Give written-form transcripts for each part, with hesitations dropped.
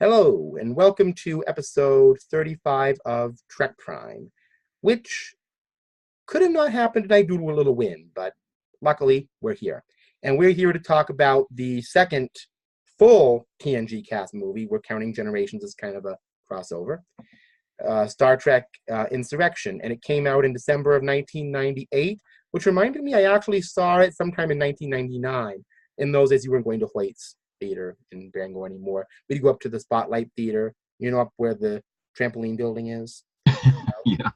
Hello, and welcome to episode 35 of Trek Prime, which could have not happened tonight due to a little wind, but luckily we're here. And we're here to talk about the second full TNG cast movie. We're counting Generations as kind of a crossover. Star Trek Insurrection, and it came out in December of 1998, which reminded me I actually saw it sometime in 1999. In those days, you weren't going to Hoyt's Theater in Bangor anymore. We'd go up to the Spotlight Theater, up where the trampoline building is. Yeah.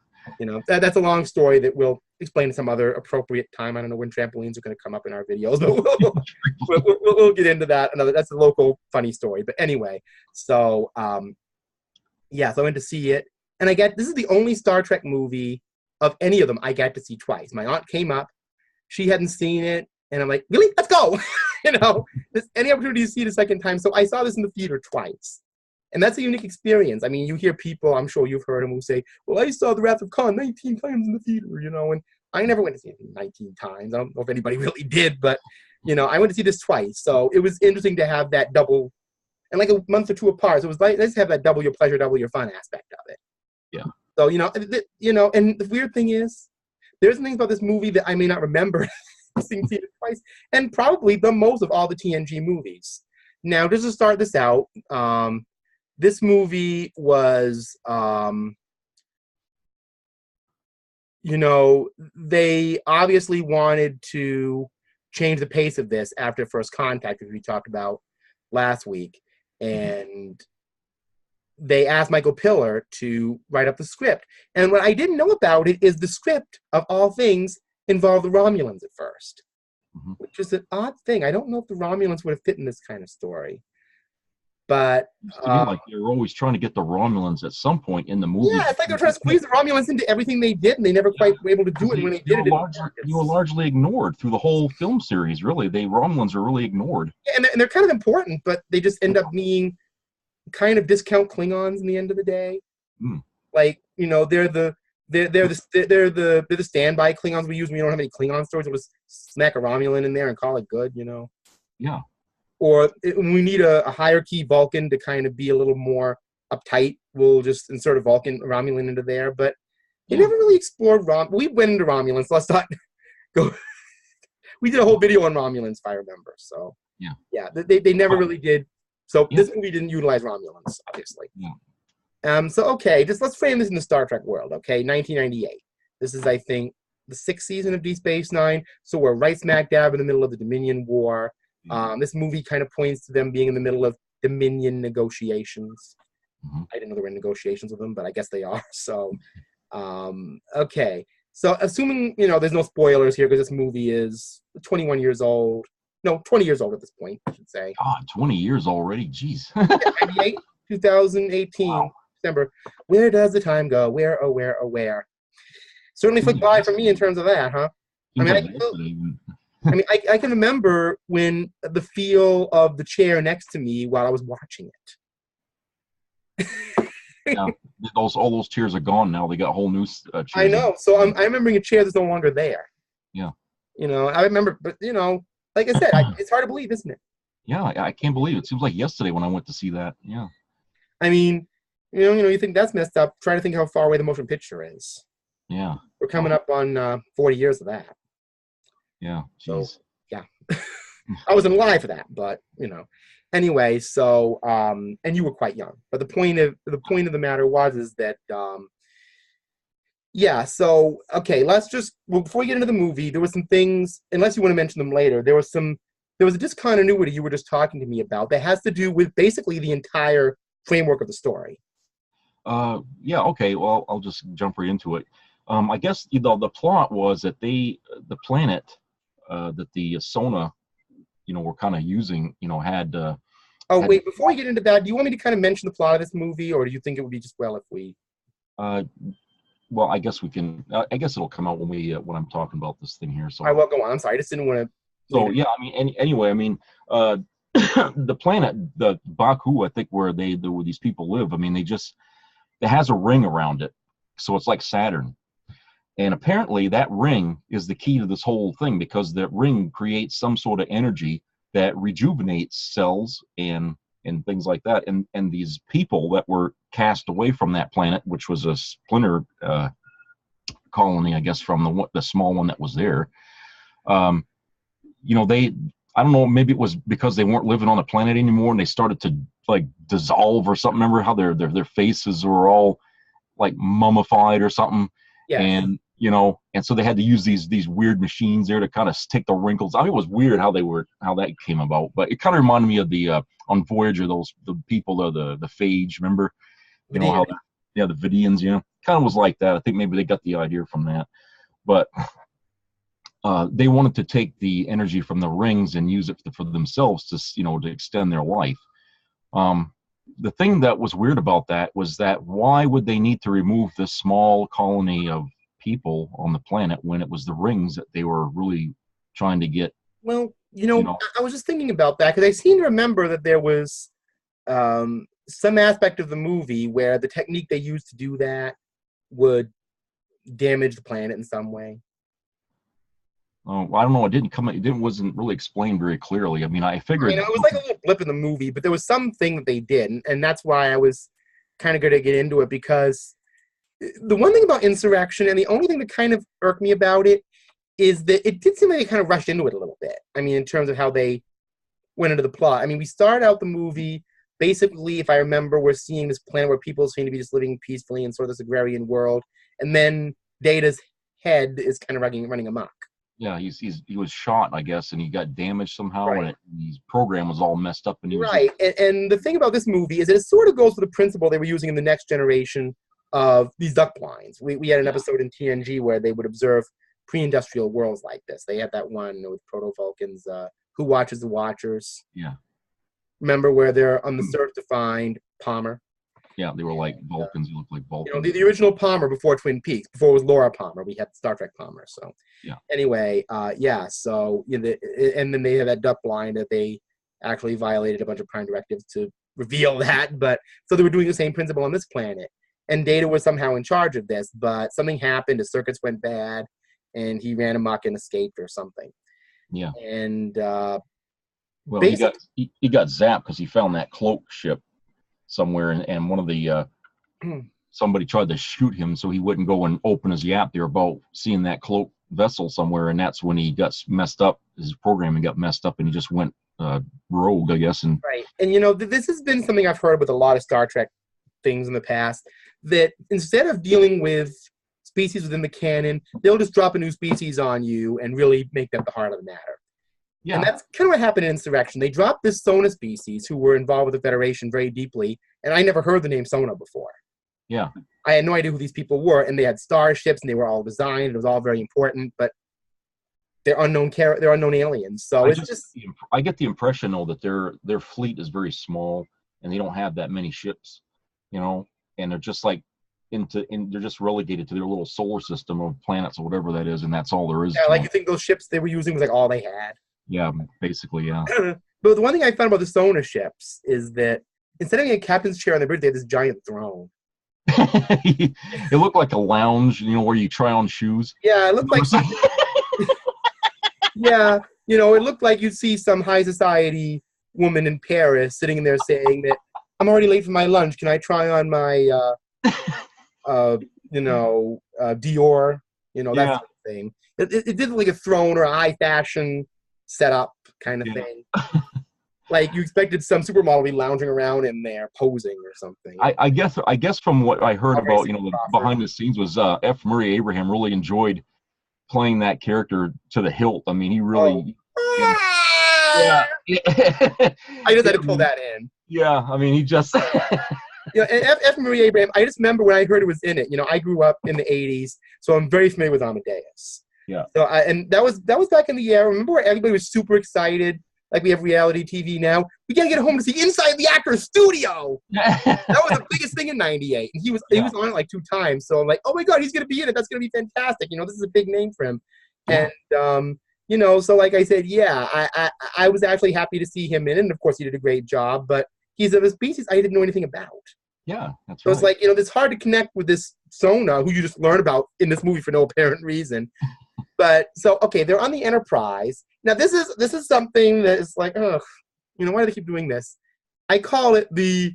That's a long story that we'll explain at some other appropriate time. I don't know when trampolines are going to come up in our videos, but we'll get into that. That's a local funny story. But anyway, so I went to see it, and this is the only Star Trek movie of any of them I got to see twice. My aunt came up, she hadn't seen it, and I'm like, really? Let's go! Any opportunity to see it a second time. So I saw this in the theater twice. And that's a unique experience. I mean, you hear people, I'm sure you've heard them, who say, well, I saw The Wrath of Khan 19 times in the theater, and I never went to see it 19 times. I don't know if anybody really did, but, I went to see this twice. So it was interesting to have that double, and like a month or two apart. So it was like, let's have that double your pleasure, double your fun aspect of it. Yeah. So, and the weird thing is, there's things about this movie that I may not remember seeing it twice, and probably the most of all the TNG movies. Now, just to start this out, this movie was, they obviously wanted to change the pace of this after First Contact, as we talked about last week, and they asked Michael Piller to write up the script. And what I didn't know about it is the script, of all things, involved the Romulans at first, which is an odd thing. I don't know if the Romulans would have fit in this kind of story. But to me, like they were always trying to get the Romulans at some point in the movie. Yeah, it's like they're trying to squeeze the Romulans into everything they did, and they never quite were able to do it. When they did it, you were largely ignored through the whole film series. Really, the Romulans are really ignored. Yeah, and they're kind of important, but they just end up being kind of discount Klingons in the end of the day. Like, they're the standby Klingons we use when we don't have any Klingon stories. We'll just smack a Romulan in there and call it good, Yeah. Or when we need a higher key Vulcan to kind of be a little more uptight, we'll just insert a Romulan into there. But they never really explored we went into Romulans, so let's not go. We did a whole video on Romulans, if I remember. So yeah, they never really did. So this movie didn't utilize Romulans, obviously. Yeah. So okay, just let's frame this in the Star Trek world. Okay, 1998. This is, I think, the 6th season of Deep Space Nine. So we're right smack dab in the middle of the Dominion War. This movie kind of points to them being in the middle of Dominion negotiations. I didn't know there were negotiations with them, but I guess they are. So, okay. So assuming, there's no spoilers here because this movie is 21 years old. No, 20 years old at this point, I should say. God, 20 years already. Jeez. 98, 2018, wow. December. Where does the time go? Where, oh, where, oh, where? Certainly flicked by for me in terms of that, huh? I can remember when the feel of the chair next to me while I was watching it. Yeah, all those chairs are gone now. They got whole new chairs. I know. So I'm remembering a chair that's no longer there. Yeah. I remember, but like I said, it's hard to believe, isn't it? Yeah, I can't believe it. It seems like yesterday when I went to see that. Yeah. I mean, you think that's messed up. Try to think how far away the motion picture is. Yeah. We're coming up on 40 years of that. Yeah. Jeez. So, yeah. I wasn't alive for that, but anyway. So, and you were quite young. But the point of the matter is that, So, okay, before we get into the movie, there were some things. Unless you want to mention them later, there was a discontinuity you were just talking to me about that has to do with basically the entire framework of the story. Yeah. Okay. Well, I'll just jump right into it. I guess the plot was that the planet that the Sona, were kind of using, had. Wait! Before we get into that, do you want me to kind of mention the plot of this movie, or do you think it would be just well if we? Well, I guess we can. I guess it'll come out when I'm talking about this thing here. So I will go on. I'm sorry, I just didn't want to. So yeah, I mean, anyway, I mean, the planet, the Baku, I think, where these people live. I mean, it has a ring around it, so it's like Saturn. And apparently that ring is the key to this whole thing, because that ring creates some sort of energy that rejuvenates cells and and things like that. And these people that were cast away from that planet, which was a splinter colony, I guess, from the small one that was there. You know, I don't know, maybe it was because they weren't living on the planet anymore and they started to like dissolve or something. Remember how their faces were all like mummified or something? Yeah. And you know, and so they had to use these weird machines there to kind of take the wrinkles. I mean, it was weird how that came about, but it kind of reminded me of the on Voyager, the people, the phage, remember? You know how the Vidians, you know, kind of was like that. I think maybe they got the idea from that, but they wanted to take the energy from the rings and use it for themselves to, you know, to extend their life. The thing that was weird about that was that why would they need to remove this small colony of people on the planet when it was the rings that they were really trying to get? Well, you know, I was just thinking about that because I seem to remember that there was some aspect of the movie where the technique they used to do that would damage the planet in some way. Oh, I don't know. It wasn't really explained very clearly. I mean, I figured. You know, it was like a little blip in the movie, but there was something that they did, and that's why I was kind of going to get into it, because the one thing about Insurrection, and the only thing that kind of irked me about it, is that it did seem like they kind of rushed into it a little bit. I mean, in terms of how they went into the plot. I mean, we started out the movie, basically, if I remember, we're seeing this planet where people seem to be just living peacefully in sort of this agrarian world, and then Data's head is kind of running amok. Yeah, he was shot, I guess, and he got damaged somehow, right. and his program was all messed up. And he was right. And the thing about this movie is that it sort of goes with the principle they were using in the Next Generation of these duck blinds. We had an episode in TNG where they would observe pre-industrial worlds like this. They had that one with Proto-Vulcans, Who Watches the Watchers. Yeah. Remember where they're on the search to find Palmer? Yeah, they were like Vulcans. You look like Vulcans. You know, the original Palmer before Twin Peaks, before it was Laura Palmer. We had Star Trek Palmer. So yeah. Anyway, so you know, and then they had that duck blind that they actually violated a bunch of Prime directives to reveal that. But so they were doing the same principle on this planet, and Data was somehow in charge of this. But something happened. His circuits went bad, and he ran amok and escaped or something. Yeah. And well, he got zapped because he found that cloak ship somewhere, and one of the somebody tried to shoot him so he wouldn't go and open his yap there about seeing that cloak vessel somewhere, and that's when he got messed up. His programming got messed up, and he just went rogue, I guess. And right, and you know, this has been something I've heard with a lot of Star Trek things in the past, that instead of dealing with species within the canon, they'll just drop a new species on you and really make that the heart of the matter. Yeah. And that's kind of what happened in Insurrection. They dropped this Sona species who were involved with the Federation very deeply, and I never heard the name Sona before. Yeah. I had no idea who these people were, and they had starships, and they were all designed. It was all very important, but they're unknown aliens. So I get the impression, though, that their fleet is very small, and they don't have that many ships, you know, and they're just like they're just relegated to their little solar system of planets or whatever that is, and that's all there is. Yeah, like you think those ships they were using was like all they had. Yeah, basically, yeah. But the one thing I found about the Sona ships is that instead of having a captain's chair on the bridge, they had this giant throne. It looked like a lounge, you know, where you try on shoes. Yeah, it looked like. Yeah, you know, it looked like you'd see some high society woman in Paris sitting in there saying that I'm already late for my lunch. Can I try on my, Dior? You know, that sort of thing. It did look like a throne or a high fashion setup kind of thing. Like you expected some supermodel to be lounging around in there posing or something. I guess from what I heard about, you know, the behind the scenes was F. Murray Abraham really enjoyed playing that character to the hilt. I mean, he really I just had to pull that in. Yeah, I mean, he just You know, and F. Murray Abraham, I just remember when I heard it was in it. You know, I grew up in the 80s, so I'm very familiar with Amadeus. Yeah. So and that was back in the era. Remember where everybody was super excited, like we have reality TV now. We gotta get home to see inside the actor's studio. That was the biggest thing in '98, and he was on it like 2 times. So I'm like, oh my god, he's gonna be in it. That's gonna be fantastic. You know, this is a big name for him. Yeah. And you know, so like I said, yeah, I was actually happy to see him in it, and of course he did a great job. But he's of a species I didn't know anything about. Yeah, that's so right. It's like, you know, it's hard to connect with this Sona who you just learn about in this movie for no apparent reason. But so okay, they're on the Enterprise. Now this is something that is like, ugh, you know, why do they keep doing this? I call it the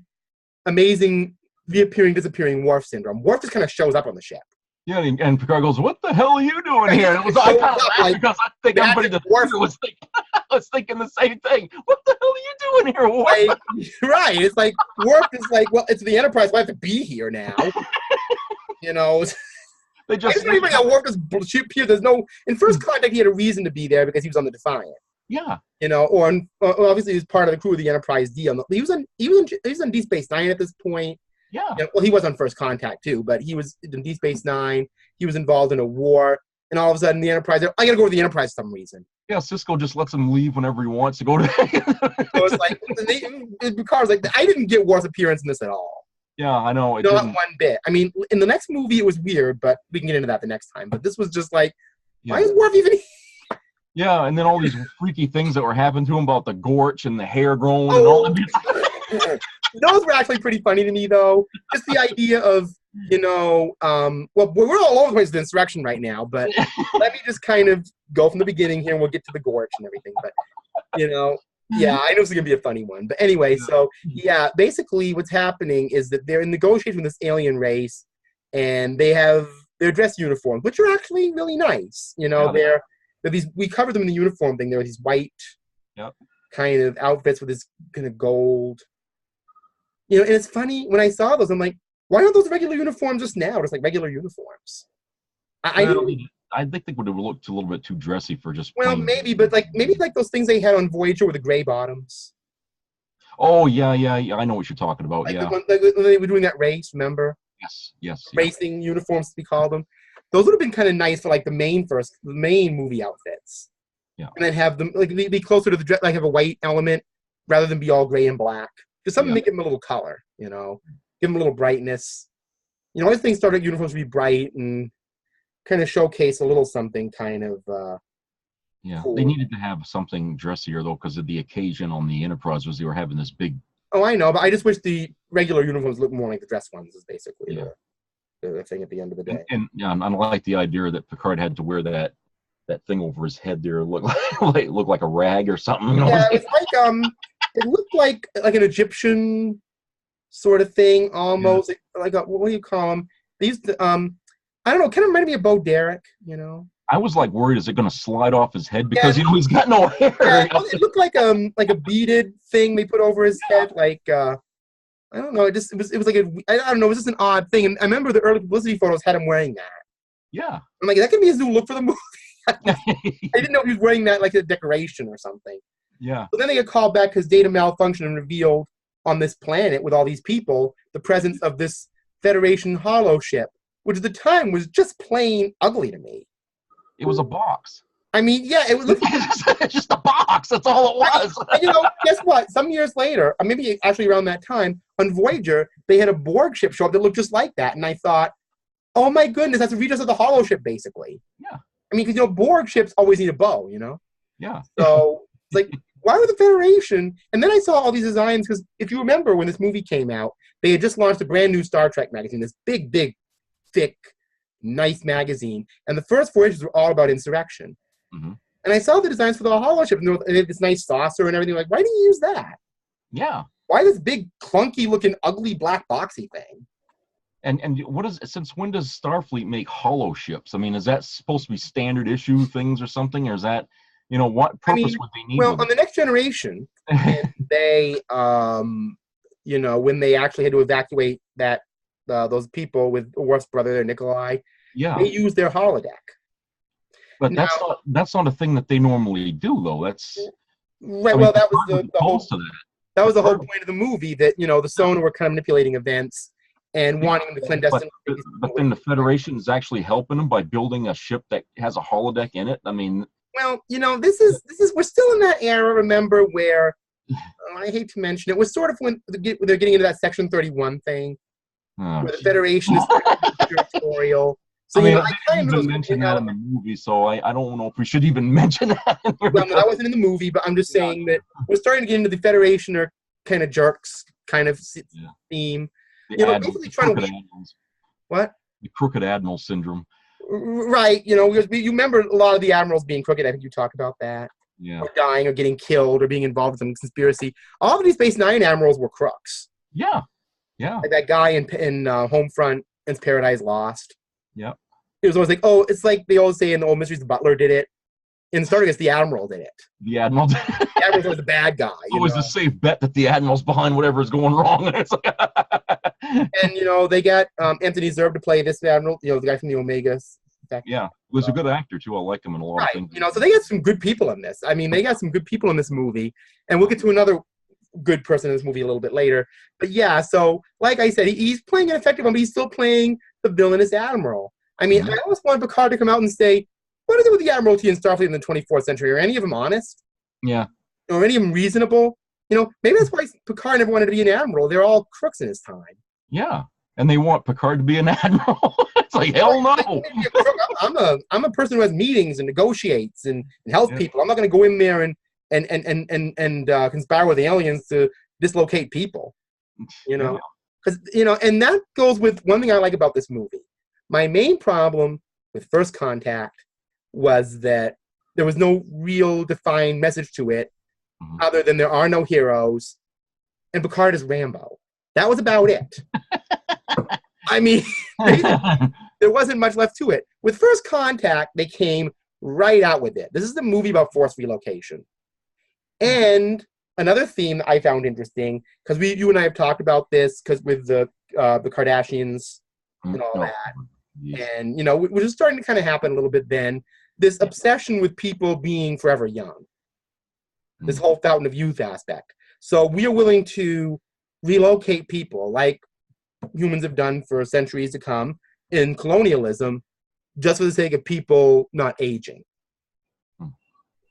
amazing reappearing, disappearing Worf syndrome. Worf just kind of shows up on the ship. Yeah, and Picard goes, "What the hell are you doing here?" And I kind of laughed because I think everybody in the theater was thinking the same thing. What the hell are you doing here, Worf? Like, right. It's like, Worf is like, well, it's the Enterprise. I have to be here now. You know? They just even how Worf just appeared. There's no... In First Contact, he had a reason to be there because he was on the Defiant. Yeah. You know, or obviously he was part of the crew of the Enterprise D. He was on Deep Space Nine at this point. Yeah. You know, well, he was on First Contact too, but he was in Deep Space Nine. He was involved in a war, and all of a sudden the Enterprise. I got to go with the Enterprise for some reason. Yeah, Cisco just lets him leave whenever he wants to go to. So it's like Picard's like, I didn't get Worf's appearance in this at all. Yeah, I know. Not one bit. I mean, in the next movie it was weird, but we can get into that the next time. But this was just like, why is Worf even here? Yeah, and then all these freaky things that were happening to him about the gorge and the hair growing and all that. Those were actually pretty funny to me, though. Just the idea of, you know, well, we're all over the place with Insurrection right now, but let me just kind of go from the beginning here, and we'll get to the gorge and everything. But, you know, yeah, I know this is going to be a funny one. But anyway, so, yeah, basically what's happening is that they're in negotiation with this alien race, and they have their dress uniforms, which are actually really nice. You know, they're these, we covered them in the uniform thing. There were these white kind of outfits with this kind of gold. You know, and it's funny, when I saw those, I'm like, why aren't those regular uniforms just now? Just like regular uniforms. I think they would have looked a little bit too dressy for just. Well, maybe, but maybe those things they had on Voyager with the gray bottoms. Oh, yeah, I know what you're talking about, like when they were doing that race, remember? Yes. Racing uniforms, we call them. Those would have been kind of nice for like the main movie outfits. Yeah. And then have them, like, be closer to the dress, like have a white element rather than be all gray and black. Just something to make them a little color, you know, give them a little brightness. You know, I think Star Trek uniforms would be bright and kind of showcase a little something kind of. Cool. They needed to have something dressier though, because of the occasion on the Enterprise was they were having this big. Oh, I know, but I just wish the regular uniforms looked more like the dress ones. Is basically the thing at the end of the day. And I like the idea that Picard had to wear that thing over his head there, look like a rag or something. You know? Yeah, it's like it looked like an Egyptian sort of thing, almost like a, what do you call them? They used to I don't know, kind of reminded me of Bo Derek, you know. I was like worried, is it going to slide off his head because he's got no hair? Yeah, it looked like a beaded thing they put over his head, like I don't know. It was like I don't know. It was just an odd thing, and I remember the early publicity photos had him wearing that. Yeah, I'm like, that could be his new look for the movie. I didn't know he was wearing that like a decoration or something. Yeah. But then they get called back because data malfunctioned and revealed on this planet with all these people the presence of this Federation holo ship, which at the time was just plain ugly to me. It was a box. I mean, yeah, it was just a box. That's all it was. And, you know, guess what? Some years later, or maybe actually around that time, on Voyager, they had a Borg ship show up that looked just like that, and I thought, oh my goodness, that's a redress of the holo ship, basically. Yeah. I mean, because, you know, Borg ships always need a bow, you know? Yeah. So, it's like, why would the Federation? And then I saw all these designs, because if you remember when this movie came out, they had just launched a brand new Star Trek magazine, this big, thick, nice magazine. And the first 4 issues were all about Insurrection. Mm-hmm. And I saw the designs for the holo ship, and they had this nice saucer and everything. Like, why didn't you use that? Yeah. Why this big, clunky-looking, ugly, black, boxy thing? And what is since when does Starfleet make holo ships? I mean, is that supposed to be standard issue things or something, or is that, you know, what purpose would they need? Well, on the Next Generation, they, you know, when they actually had to evacuate those people with Worf's brother, there, Nikolai, they used their holodeck. But that's not a thing that they normally do, though. That's right. Well, that was the whole. That was the whole point of the movie, that, you know, the Sonar were kind of manipulating events and wanting the clandestine. But then the Federation is actually helping them by building a ship that has a holodeck in it. I mean, well, you know, this is we're still in that era. Remember where I hate to mention it, was sort of when they're getting into that Section 31 thing, where the Federation is territorial. So, I didn't mention that in the movie, so I don't know if we should even mention that. Well, no, that wasn't in the movie, but I'm just saying that we're starting to get into the Federation are kind of jerks kind of theme. You know, basically trying to what? The crooked admiral syndrome. Right. You know, you remember a lot of the admirals being crooked. I think you talk about that. Yeah. or dying or getting killed or being involved in some conspiracy. All of these Space Nine admirals were crooks. Yeah. Yeah. Like that guy in Homefront and Paradise Lost. Yeah. It was always like, oh, it's like they always say in the old mysteries, the butler did it. In Star Trek, it's the admiral did it. The admiral. The admiral's always the bad guy. It's always a safe bet that the admiral's behind whatever is going wrong. It's like and they got Anthony Zerbe to play this admiral. The guy from the Omegas. Yeah, he was a good actor too. I like him in a lot of things. So they got some good people in this. I mean, they got some good people in this movie, and we'll get to another good person in this movie a little bit later. But yeah, so like I said, he's playing an effective one, but he's still playing the villainous admiral. I mean, I always wanted Picard to come out and say, what is it with the Admiralty in Starfleet in the 24th century? Are any of them honest? Yeah. Or any of them reasonable? Maybe that's why Picard never wanted to be an admiral. They're all crooks in his time. Yeah. And they want Picard to be an admiral. It's like, hell no. I'm a person who has meetings and negotiates and helps people. I'm not going to go in there and conspire with the aliens to dislocate people. Because and that goes with one thing I like about this movie. My main problem with First Contact was that there was no real defined message to it, other than there are no heroes, and Picard is Rambo. That was about it. I mean, there wasn't much left to it. With First Contact, they came right out with it. This is the movie about forced relocation. And another theme I found interesting, because you and I have talked about this, because with the Kardashians and all that. And, which is starting to kind of happen a little bit then, this obsession with people being forever young. This whole fountain of youth aspect. So we are willing to relocate people like humans have done for centuries to come in colonialism, just for the sake of people not aging.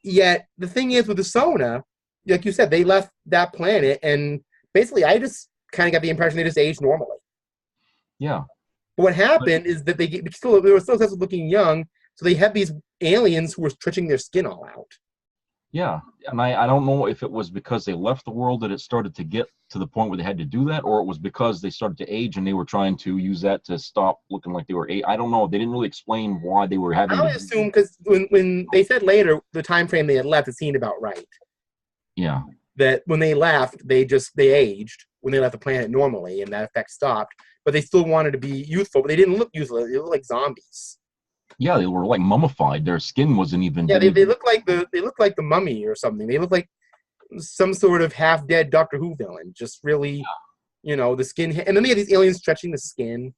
Yet, the thing is with the Sona, like you said, they left that planet, and basically I just kind of got the impression they just aged normally. Yeah. But what happened is that they were still looking young, so they had these aliens who were stretching their skin all out. Yeah, and I don't know if it was because they left the world that it started to get to the point where they had to do that, or it was because they started to age and they were trying to use that to stop looking like they were I don't know. They didn't really explain why they were having. I would assume because when they said later the time frame they had left, it seemed about right. Yeah. That when they left, they aged when they left the planet normally, and that effect stopped. But they still wanted to be youthful, but they didn't look youthful. They looked like zombies. Yeah, they were like mummified. Their skin wasn't even. Yeah, they look like the Mummy or something. They look like some sort of half-dead Doctor Who villain. Just really, the skin. And then they had these aliens stretching the skin.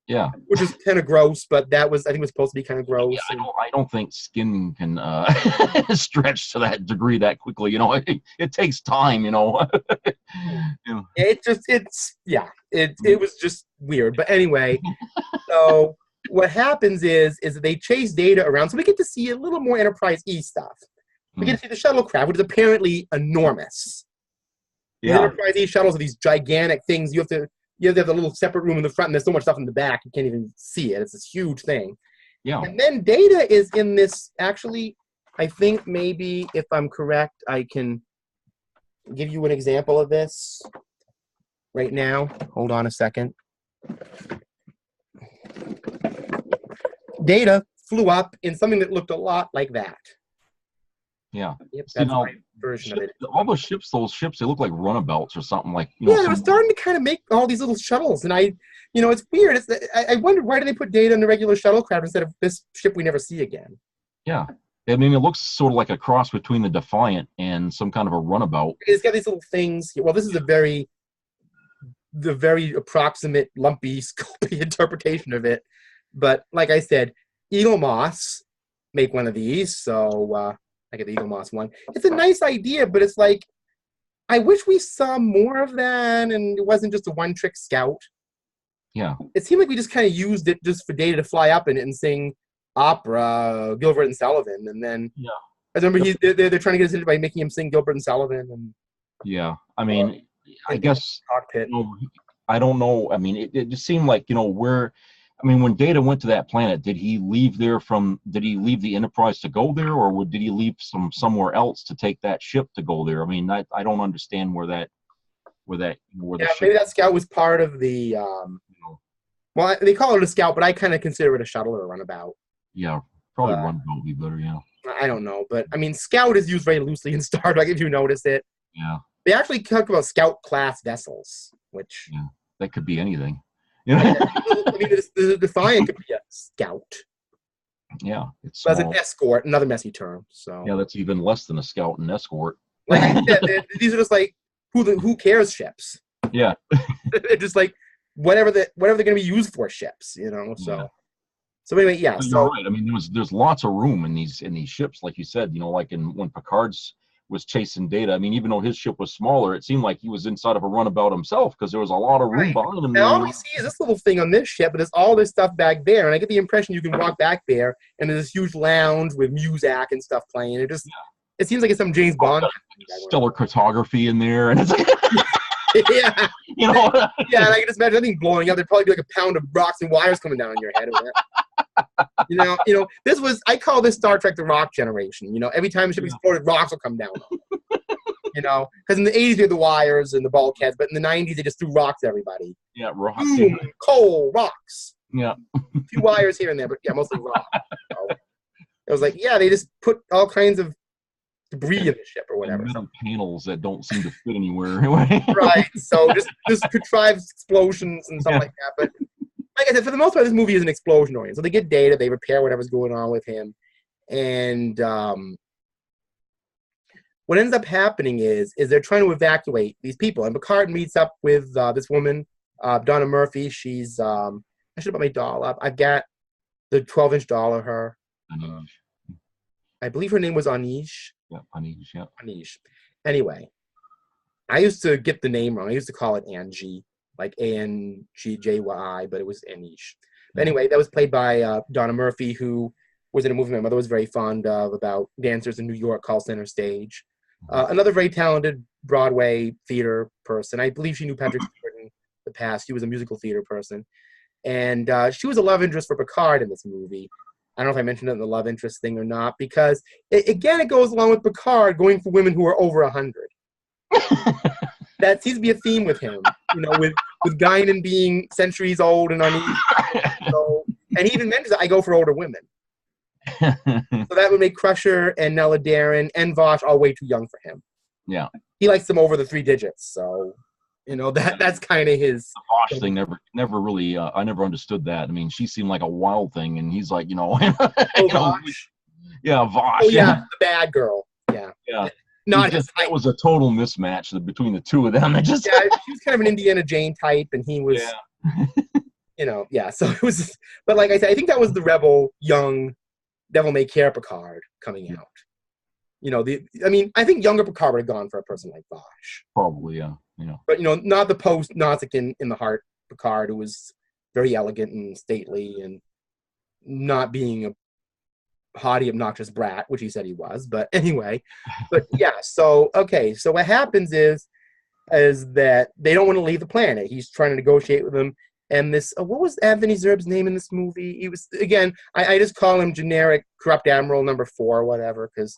Yeah, which is kind of gross, but I think was supposed to be kind of gross. Yeah, I don't think skin can stretch to that degree that quickly. It takes time. It was just weird. But anyway, so what happens is that they chase Data around, so we get to see a little more Enterprise-y stuff. We get to see the shuttlecraft, which is apparently enormous. Yeah. The Enterprise-y shuttles are these gigantic things. You have to have the little separate room in the front, and there's so much stuff in the back, you can't even see it. It's this huge thing. Yeah. And then Data is in this, actually, I think maybe, if I'm correct, I can give you an example of this right now. Hold on a second. Data flew up in something that looked a lot like that. Yeah. Yep, that's my version of it. All those ships, they look like runabouts or something like. They're starting to kind of make all these little shuttles, and it's weird. I wondered, why do they put Data in the regular shuttlecraft instead of this ship we never see again? Yeah, I mean, it looks sort of like a cross between the Defiant and some kind of a runabout. It's got these little things. Well, this is the very approximate, lumpy, scopy interpretation of it. But like I said, Eagle Moss make one of these, so I get the Eagle Moss one. It's a nice idea, but it's like, I wish we saw more of that, and it wasn't just a one-trick scout. Yeah. It seemed like we just kind of used it just for Data to fly up in it and sing opera, Gilbert and Sullivan, and then I remember they're trying to get us into by making him sing Gilbert and Sullivan. And yeah, I mean, I guess cockpit. I don't know. I mean, it just seemed like when Data went to that planet, did he leave the Enterprise to go there, or did he leave somewhere else to take that ship to go there? I mean, I don't understand where the ship. Maybe that scout was part of the. Well, they call it a scout, but I kind of consider it a shuttle or a runabout. Yeah, probably runabout would be better. Yeah. I don't know, but I mean, Scout is used very loosely in Star Trek. If you notice it, Yeah. They actually talk about Scout class vessels, which that could be anything. I mean, the Defiant could be a Scout. Yeah, it's that's an escort, another messy term. So yeah, that's even less than a scout and escort. Like I said, these are just like who cares ships. Yeah, it's just like whatever they're going to be used for ships, you know. So so anyway, yeah. So you're right. I mean, there's lots of room in these ships, like you said. You know, like when Picard's was chasing Data. I mean, even though his ship was smaller, it seemed like he was inside of a runabout himself because there was a lot of room behind him. Now all we see is this little thing on this ship, but there's all this stuff back there, and I get the impression you can walk back there, and there's this huge lounge with music and stuff playing. It just it seems like it's some James Bond. Stellar cartography in there, and it's like yeah, you know, yeah. And I can just imagine anything blowing up. There'd probably be like a pound of rocks and wires coming down on your head. You know, this was, I call this Star Trek the rock generation. You know, every time the ship exploded, rocks will come down. You know, because in the 80s they had the wires and the bulkheads, but in the 90s they just threw rocks at everybody. Yeah, rocks. Boom, coal, rocks. Yeah. A few wires here and there, but yeah, mostly rock. So it was like, yeah, they just put all kinds of debris in the ship or whatever. Metal panels that don't seem to fit anywhere. Right. So just contrived explosions and stuff like that. But like I said, for the most part, this movie is an explosion oriented. So they get Data, they repair whatever's going on with him, and what ends up happening is they're trying to evacuate these people. And Picard meets up with this woman, Donna Murphy. She's I should have put my doll up. I've got the 12-inch doll of her. Anish. I believe her name was Anish. Yeah, Anish. Yeah. Anish. Anyway, I used to get the name wrong. I used to call it Angie, like Angjy, but it was Anish. But anyway, that was played by Donna Murphy, who was in a movie my mother was very fond of about dancers in New York called Center Stage. Another very talented Broadway theater person. I believe she knew Patrick Stewart in the past. She was a musical theater person. And she was a love interest for Picard in this movie. I don't know if I mentioned it in the love interest thing or not, because, it goes along with Picard going for women who are over 100. That seems to be a theme with him, you know, with Guinan being centuries old and uneven. So, and he even mentions that I go for older women. So that would make Crusher and Nella Darren and Vosh all way too young for him. Yeah. He likes them over the 3 digits, so you know that's kind of his. The Vosh thing never really. I never understood that. I mean, she seemed like a wild thing, and he's like, you know, Vosh. Yeah, Vosh. Oh yeah, the bad girl. Yeah. Yeah. Not his type. That was a total mismatch between the two of them. They just she was kind of an Indiana Jane type, and he was. Yeah. You know, yeah. So it was, but like I said, I think that was the rebel young Devil May Care Picard coming out. You know, I think younger Picard would have gone for a person like Vosh. Probably, yeah. Yeah. But, you know, not the post-Nausicaa in the heart Picard, who was very elegant and stately and not being a haughty, obnoxious brat, which he said he was. But anyway, but yeah, so, okay. So what happens is that they don't want to leave the planet. He's trying to negotiate with them. And this, what was Anthony Zerb's name in this movie? He was, again, I just call him generic corrupt admiral number 4 or whatever, because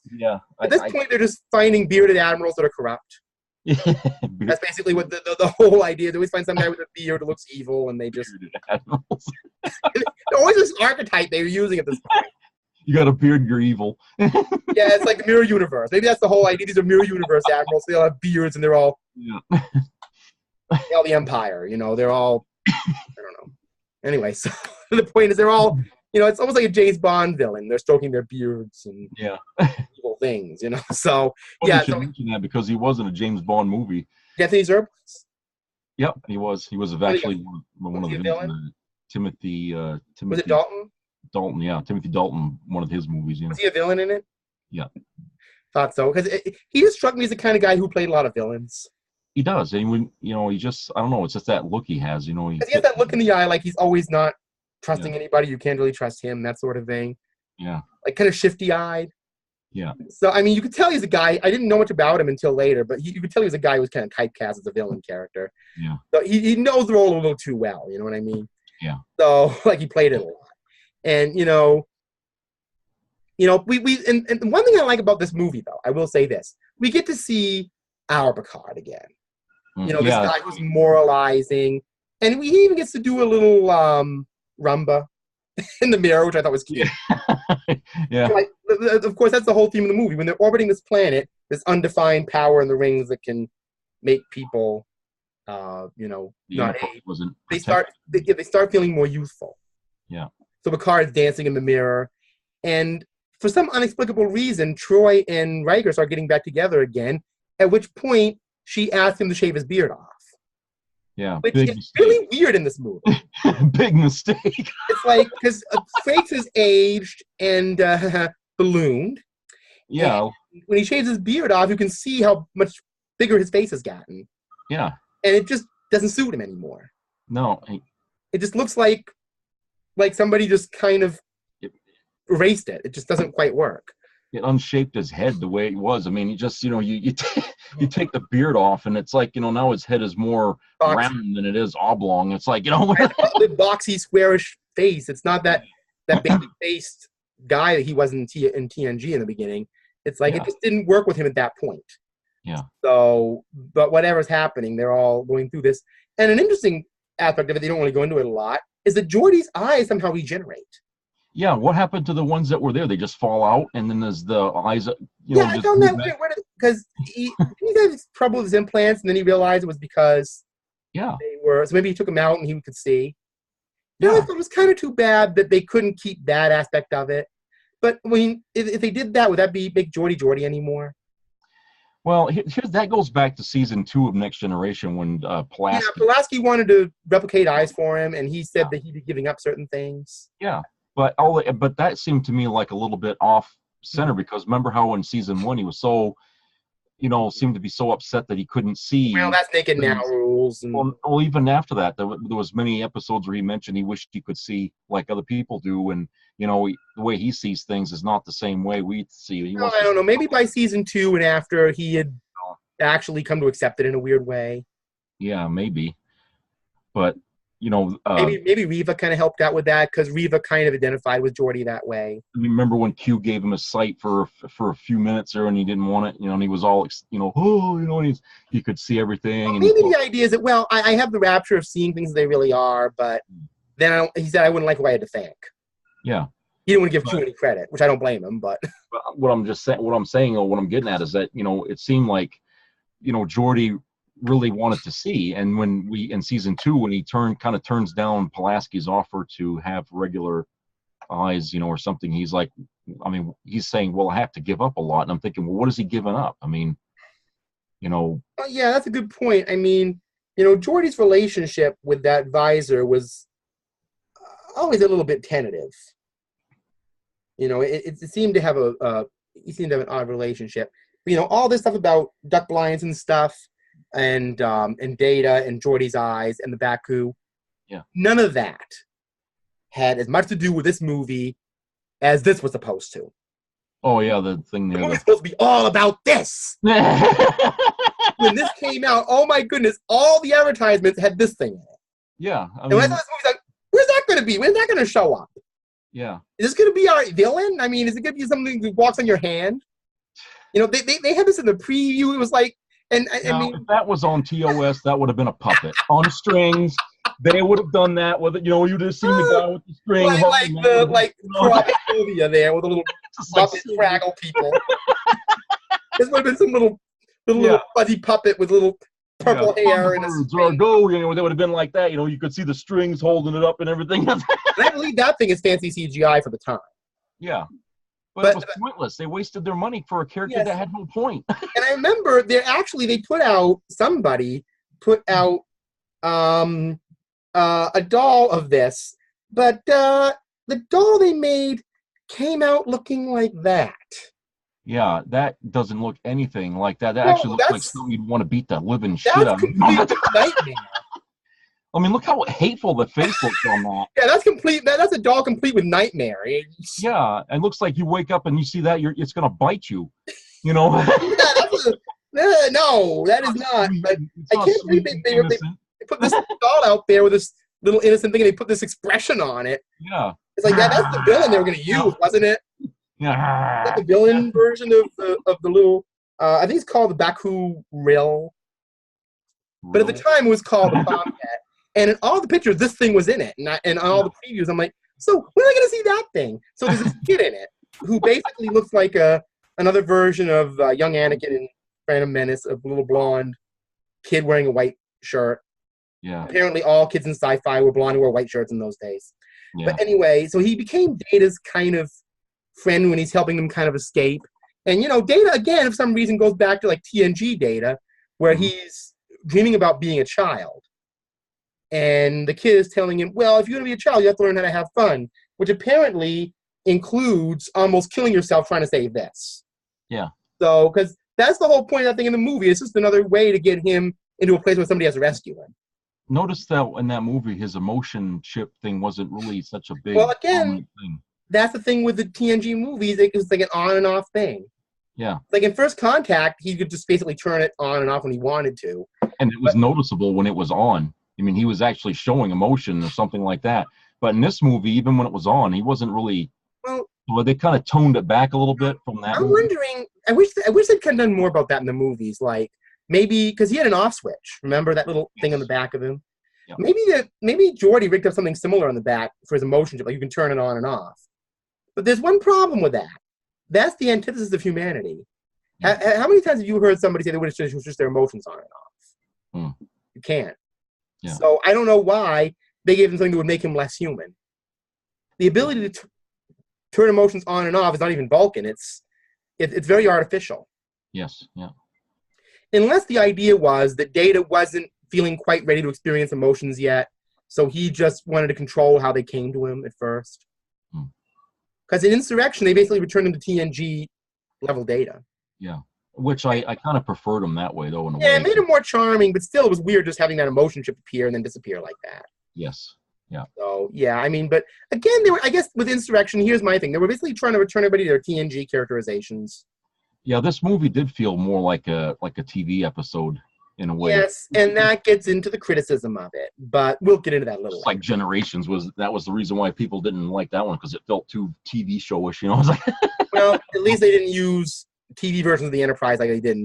at this point they're just finding bearded admirals that are corrupt. That's basically what the whole idea is. They always find some guy with a beard who looks evil, and they just always this archetype they were using at this point. You got a beard, you're evil. Yeah, it's like the mirror universe. Maybe that's the whole idea. These are mirror universe admirals. They all have beards, and they're all the Empire. You know, they're all. I don't know. Anyway, so the point is they're all, you know, it's almost like a James Bond villain. They're stroking their beards and evil things, you know. So You should mention that because he was in a James Bond movie. Anthony Zerb? Yep, he was. He was actually one of the villains. Timothy. Was it Dalton? Dalton, yeah, Timothy Dalton. One of his movies. You know. Was he a villain in it? Yeah. Thought so, because he just struck me as the kind of guy who played a lot of villains. He does, and when you know, he just, I don't know, it's just that look he has, you know. He has that look in the eye, like he's always not trusting anybody. You can't really trust him, that sort of thing. Yeah. Like kind of shifty-eyed. Yeah. So, I mean, you could tell he's a guy, I didn't know much about him until later, but you could tell he was a guy who was kind of typecast as a villain character. Yeah. So he knows the role a little too well, you know what I mean? Yeah. So, like, he played it a lot. And, you know, and one thing I like about this movie, though, I will say this. We get to see our Picard again. You know, this guy who's moralizing. And he even gets to do a little rumba in the mirror, which I thought was cute. Yeah. Like, of course, that's the whole theme of the movie. When they're orbiting this planet, this undefined power in the rings that can make people, not age. They start feeling more youthful. Yeah. So Picard's dancing in the mirror, and for some inexplicable reason, Troy and Riker start getting back together again. At which point, she asks him to shave his beard off. Yeah, which is really weird in this movie. Big mistake. It's like, because Frakes is aged and ballooned. Yeah. And when he shaves his beard off, you can see how much bigger his face has gotten. Yeah. And it just doesn't suit him anymore. No. It just looks like somebody just kind of erased it. It just doesn't quite work. It unshaped his head the way it was. I mean, you just, you take the beard off, and it's like, now his head is more round than it is oblong. It's like, the boxy, squarish face. It's not that baby-faced guy that he was in TNG in the beginning. It's like, it just didn't work with him at that point. Yeah. So, but whatever's happening, they're all going through this. And an interesting aspect of it, they don't really go into it a lot, is that Geordi's eyes somehow regenerate. Yeah, what happened to the ones that were there? They just fall out, and then there's the eyes. I found that weird because he had trouble with his implants, and then he realized it was because they were. So maybe he took them out, and he could see. Yeah, I thought it was kind of too bad that they couldn't keep that aspect of it. But I mean, if they did that, would that make Geordi anymore? Well, that goes back to season 2 of Next Generation when Pulaski. Yeah, Pulaski wanted to replicate eyes for him, and he said that he'd be giving up certain things. Yeah. But that seemed to me like a little bit off center, because remember how in season 1 he was so, seemed to be so upset that he couldn't see. Well, that's Naked Now rules. And... Well, even after that, there was many episodes where he mentioned he wished he could see like other people do, and the way he sees things is not the same way we see. I don't know. Maybe by season 2 and after, he had actually come to accept it in a weird way. Yeah, maybe. But. Maybe Riva kind of helped out with that, because Riva kind of identified with Geordi that way. Remember when Q gave him a sight for a few minutes there, and he didn't want it, and he was all, and he could see everything. Well, maybe the idea is that, I have the rapture of seeing things as they really are, but then he said I wouldn't like who I had to thank. Yeah. He didn't want to give Q any credit, which I don't blame him, but. What I'm getting at is that, it seemed like, Geordi really wanted to see, and when in season 2, when he turns down Pulaski's offer to have regular eyes, or something, he's like, he's saying, well, I have to give up a lot, and I'm thinking, well, what is he giving up? Yeah, that's a good point. Geordi's relationship with that visor was always a little bit tentative. It seemed to have an odd relationship. All this stuff about duck blinds and stuff, and Data and Geordi's eyes and the Baku. Yeah. None of that had as much to do with this movie as this was supposed to. Oh yeah, the thing there. The movie's supposed to be all about this. When this came out, oh my goodness, all the advertisements had this thing in it. Yeah. And when I saw this movie, I was like, where's that going to be? When's that going to show up? Yeah. Is this going to be our villain? Is it going to be something that walks on your hand? They had this in the preview. It was like, if that was on TOS, that would have been a puppet on strings. They would have done that with it. You'd have seen the guy with the string, like Claustrophobia there with the little puppet Fraggle people. This would have been some little fuzzy puppet with little purple hair and a they would have been like that. You could see the strings holding it up and everything. And I believe that thing is fancy CGI for the time. Yeah. But it was pointless. They wasted their money for a character that had no point. And I remember somebody put out a doll of this, but the doll they made came out looking like that. Yeah, that doesn't look anything like that. That actually looks like something you'd want to beat the living shit out of. That's a nightmare. Look how hateful the face looks on that. Yeah, that's complete. That's a doll complete with nightmare. Yeah, it looks like you wake up and you see that it's going to bite you. No, that is not. But I can't believe they put this doll out there with this little innocent thing, and they put this expression on it. Yeah, it's like that's the villain they were going to use, wasn't it? Yeah, that's the villain version of the little. I think it's called the Baku Rill, but at the time it was called the Bobcat. And in all the pictures, this thing was in it. And on all the previews, I'm like, so when am I going to see that thing? So there's this kid in it. who basically looks like another version of young Anakin in Phantom Menace, a little blonde kid wearing a white shirt. Yeah. Apparently, all kids in sci-fi were blonde and wore white shirts in those days. Yeah. But anyway, so he became Data's kind of friend when he's helping them kind of escape. And, Data, again, for some reason, goes back to, like, TNG Data, where he's dreaming about being a child. And the kid is telling him, well, if you're going to be a child, you have to learn how to have fun, which apparently includes almost killing yourself trying to save this. Yeah. So, because that's the whole point of that thing in the movie. It's just another way to get him into a place where somebody has to rescue him. Notice that in that movie, his emotion chip thing wasn't really such a big thing. That's the thing with the TNG movies. It's like an on and off thing. Yeah. Like in First Contact, he could just basically turn it on and off when he wanted to. And it was noticeable when it was on. I mean, he was actually showing emotion or something like that. But in this movie, even when it was on, he wasn't really. Well, they kind of toned it back a little bit from that. I'm wondering. I wish they'd kind of done more about that in the movies. Like maybe because he had an off switch. Remember that little thing on the back of him? Yep. Maybe Geordi rigged up something similar on the back for his emotion chip, like you can turn it on and off. But there's one problem with that. That's the antithesis of humanity. Mm. How many times have you heard somebody say they would have just their emotions on and off? Mm. You can't. Yeah. So I don't know why they gave him something that would make him less human. The ability to turn emotions on and off is not even Vulcan. It's very artificial. Yes. Yeah. Unless the idea was that Data wasn't feeling quite ready to experience emotions yet, so he just wanted to control how they came to him at first. Because in Insurrection, they basically returned him to TNG level Data. Yeah, which I kind of preferred him that way, though. In a way. It made him more charming, but still it was weird just having that emotion chip appear and then disappear like that. Yes. Yeah. So, yeah, I mean, but again, I guess with Insurrection, here's my thing. They were basically trying to return everybody to their TNG characterizations. Yeah, this movie did feel more like a TV episode in a way. Yes, and that gets into the criticism of it, but we'll get into that a little later. Like Generations was the reason why people didn't like that one, because it felt too TV showish, I was like, well, at least they didn't use TV versions of the Enterprise like they did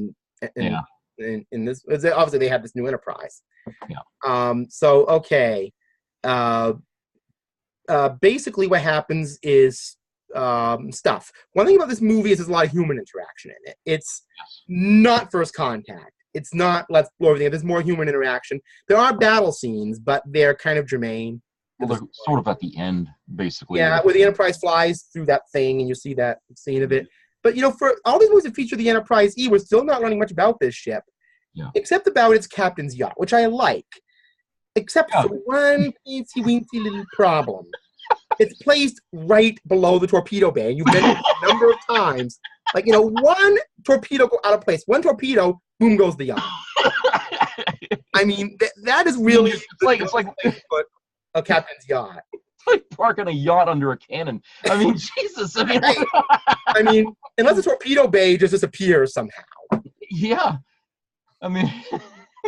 in this. Obviously, they had this new Enterprise. Yeah. So okay. Basically, what happens is stuff. One thing about this movie is there's a lot of human interaction in it. It's not First Contact. It's not Let's Blow Everything. There's more human interaction. There are battle scenes, but they're kind of germane. Well, they're sort of at the end, basically. Yeah, where the Enterprise flies through that thing, and you see that scene of it. But, for all these movies that feature the Enterprise E, we're still not learning much about this ship. Yeah. Except about its captain's yacht, which I like. Except for one teensy-weensy little problem. It's placed right below the torpedo bay. You've mentioned it a number of times. Like, one torpedo go out of place. One torpedo, boom goes the yacht. I mean, that is really it's like a captain's yacht. It's like parking a yacht under a cannon. I mean, Jesus. I mean, unless the torpedo bay just disappears somehow. Yeah. I mean...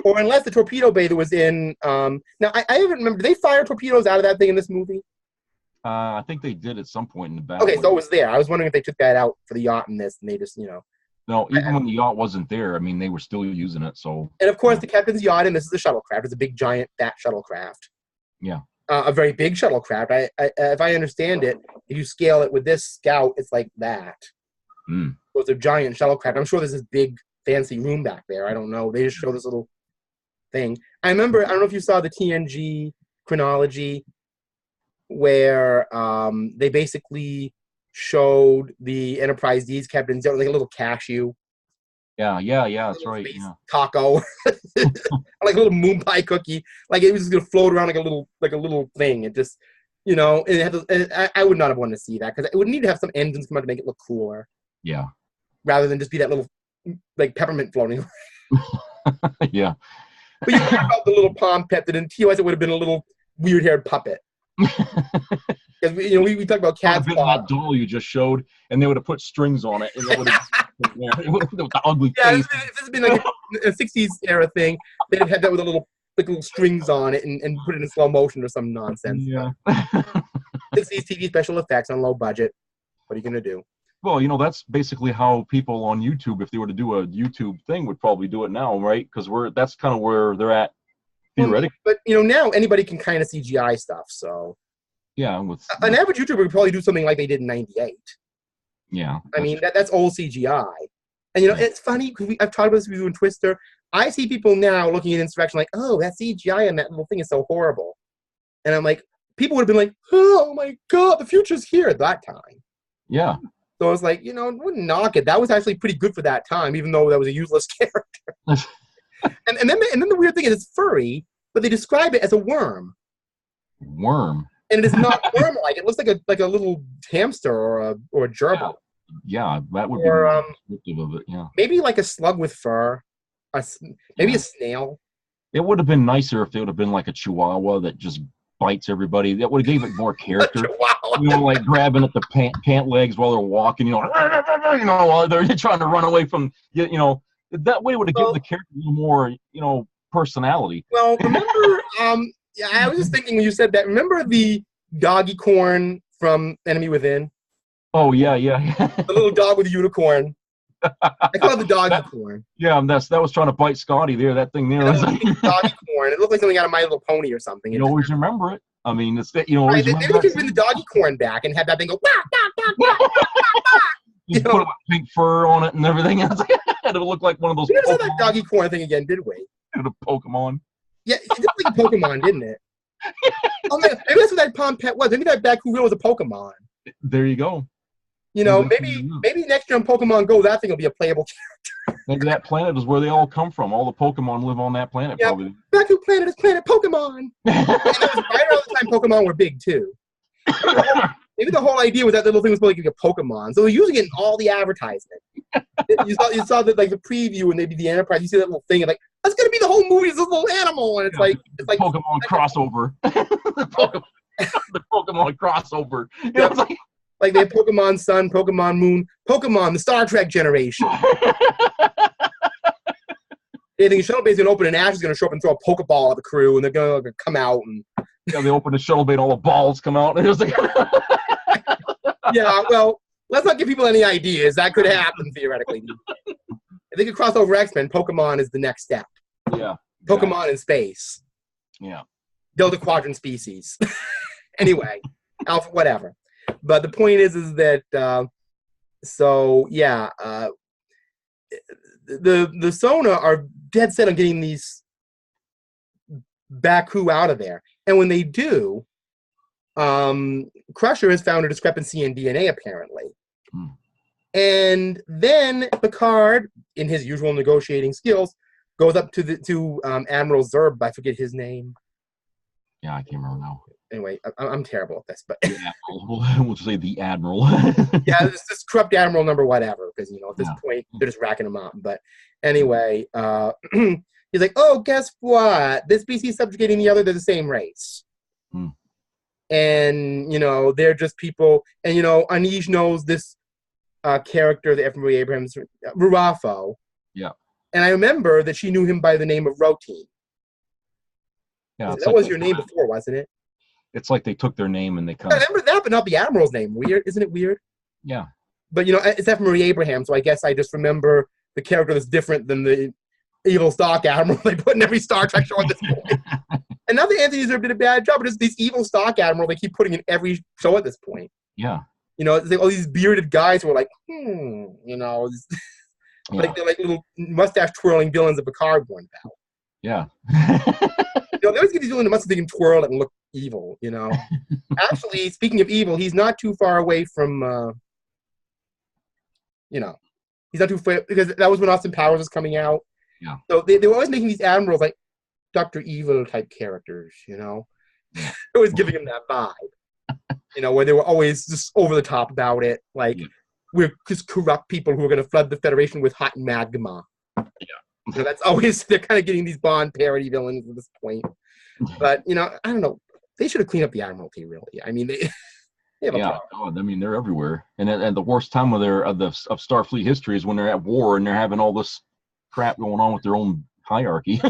Or unless the torpedo bay that was in... now, I haven't remember. Did they fire torpedoes out of that thing in this movie? I think they did at some point in the back. Okay, so it was there. I was wondering if they took that out for the yacht in this, and they just, No, even when the yacht wasn't there, I mean, they were still using it, so... And, of course, the captain's yacht, and this is a shuttlecraft. It's a big, giant, fat shuttlecraft. Yeah. A very big shuttlecraft. If I understand it, if you scale it with this Scout, it's like that. Mm. So it's a giant shuttlecraft. I'm sure there's this big, fancy room back there. I don't know. They just show this little thing. I remember, I don't know if you saw the TNG chronology where they basically showed the Enterprise D's captain's like a little cashew. Yeah, that's right. Yeah. Taco, like a little moon pie cookie. Like it was just gonna float around like a little thing. It just, I would not have wanted to see that because it would need to have some engines come out to make it look cooler. Yeah. Rather than just be that little like peppermint floating around. Yeah. But you talk about the little palm pet that in TOS it would have been a little weird-haired puppet. Because we talked about cats. That doll you just showed, and they would have put strings on it, and it would have with the ugly face. If this had been like a 60s era thing, they'd have had that with a little strings on it and put it in slow motion or some nonsense. Yeah. 60s TV special effects on low budget. What are you gonna do? Well, that's basically how people on YouTube, if they were to do a YouTube thing, would probably do it now, right? Because that's kind of where they're at theoretically. But now anybody can kind of CGI stuff, so yeah. An average YouTuber would probably do something like they did in '98. Yeah. I mean, that's old CGI. And, it's funny because I've talked about this with you in Twister. I see people now looking at Insurrection like, oh, that CGI and that little thing is so horrible. And I'm like, people would have been like, oh, my God, the future's here at that time. Yeah. So I was like, wouldn't knock it. That was actually pretty good for that time, even though that was a useless character. and then the weird thing is it's furry, but they describe it as a worm. Worm. And it is not worm-like. It looks like a little hamster or a gerbil. Yeah, that would be more descriptive of it. Yeah. Maybe like a slug with fur. Maybe a snail. It would have been nicer if it would have been like a chihuahua that just bites everybody. That would have gave it more character. Like grabbing at the pant legs while they're walking. While they're trying to run away from. That way it would have given the character a little more, personality. Well, remember, I was just thinking when you said that. Remember the doggy corn from Enemy Within? Oh yeah. The little dog with the unicorn. I call it the doggy corn. Yeah, that was trying to bite Scotty there. That thing there. That was doggy corn. It looked like something out of My Little Pony or something. You always remember it. I mean, it's maybe they could bring the doggy corn back and have that thing go. You put a pink fur on it and everything else. It would look like one of those. We never saw that doggy corn thing again, did we? The Pokemon. Yeah, it looked like a Pokemon, didn't it? Oh man, maybe that's what that Pom Pet was. Maybe that Bakugou was a Pokemon. There you go. Maybe next year on Pokemon Go, that thing will be a playable character. Maybe that planet is where they all come from. All the Pokemon live on that planet, probably. Baku Planet is Planet Pokemon. And it was right around the time Pokemon were big, too. Maybe the whole idea was that little thing was supposed to be a Pokemon. So they're using it in all the advertisement. You saw the preview and maybe the Enterprise. You see that little thing and that's gonna be the whole movie. Is this little animal, and it's like Pokemon crossover. the Pokemon crossover. Like they have Pokemon Sun, Pokemon Moon, Pokemon the Star Trek generation. They think Shuttle Bay's gonna open and Ash is gonna show up and throw a Pokeball at the crew, and they're gonna come out and. They open the shuttle bay and all the balls come out. And it was like yeah, well, let's not give people any ideas. That could happen theoretically. If they could cross over X-Men, Pokemon is the next step. Yeah. Pokemon in space. Yeah. Delta Quadrant species. Anyway, Alpha, whatever. But the point is that the Sona are dead set on getting these Baku out of there. And when they do, Crusher has found a discrepancy in DNA, apparently. And then Picard, in his usual negotiating skills, goes up to Admiral Zerb. I forget his name. Yeah, I can't remember now. Anyway, I'm terrible at this, but we'll say the Admiral. Yeah, this corrupt Admiral number whatever, because at this point they're just racking him up. But anyway, he's like, oh, guess what? This species subjugating the other, they're the same race. And, they're just people. And, Anish knows this character, the F. Marie Abrams, Ru'afo. Yeah. And I remember that she knew him by the name of Rotine. Yeah, that was your name before, wasn't it? It's like they took their name and they I remember that, but not the Admiral's name. Weird, isn't it weird? Yeah. But, it's F. Marie Abraham, so I guess I just remember the character that's different than the evil stock Admiral they put in every Star Trek show at this point. And not that Anthony's did a bad job, but it's these evil stock Admiral they keep putting in every show at this point. Yeah. It's like all these bearded guys who are like, like they're like little mustache twirling villains of Picard born about. Yeah. They always get these villains that must they can twirl it and look evil, Actually, speaking of evil, he's not too far away from he's not too far, because that was when Austin Powers was coming out. Yeah. So they were always making these admirals like Dr. Evil type characters, always giving him that vibe. Where they were always just over the top about it, like we're just corrupt people who are going to flood the Federation with hot magma. Yeah. That's always, they're kind of getting these Bond parody villains at this point. But, I don't know. They should have cleaned up the Admiralty, really. I mean, they have a problem. I mean, they're everywhere. And the worst time of Starfleet history is when they're at war and they're having all this crap going on with their own hierarchy.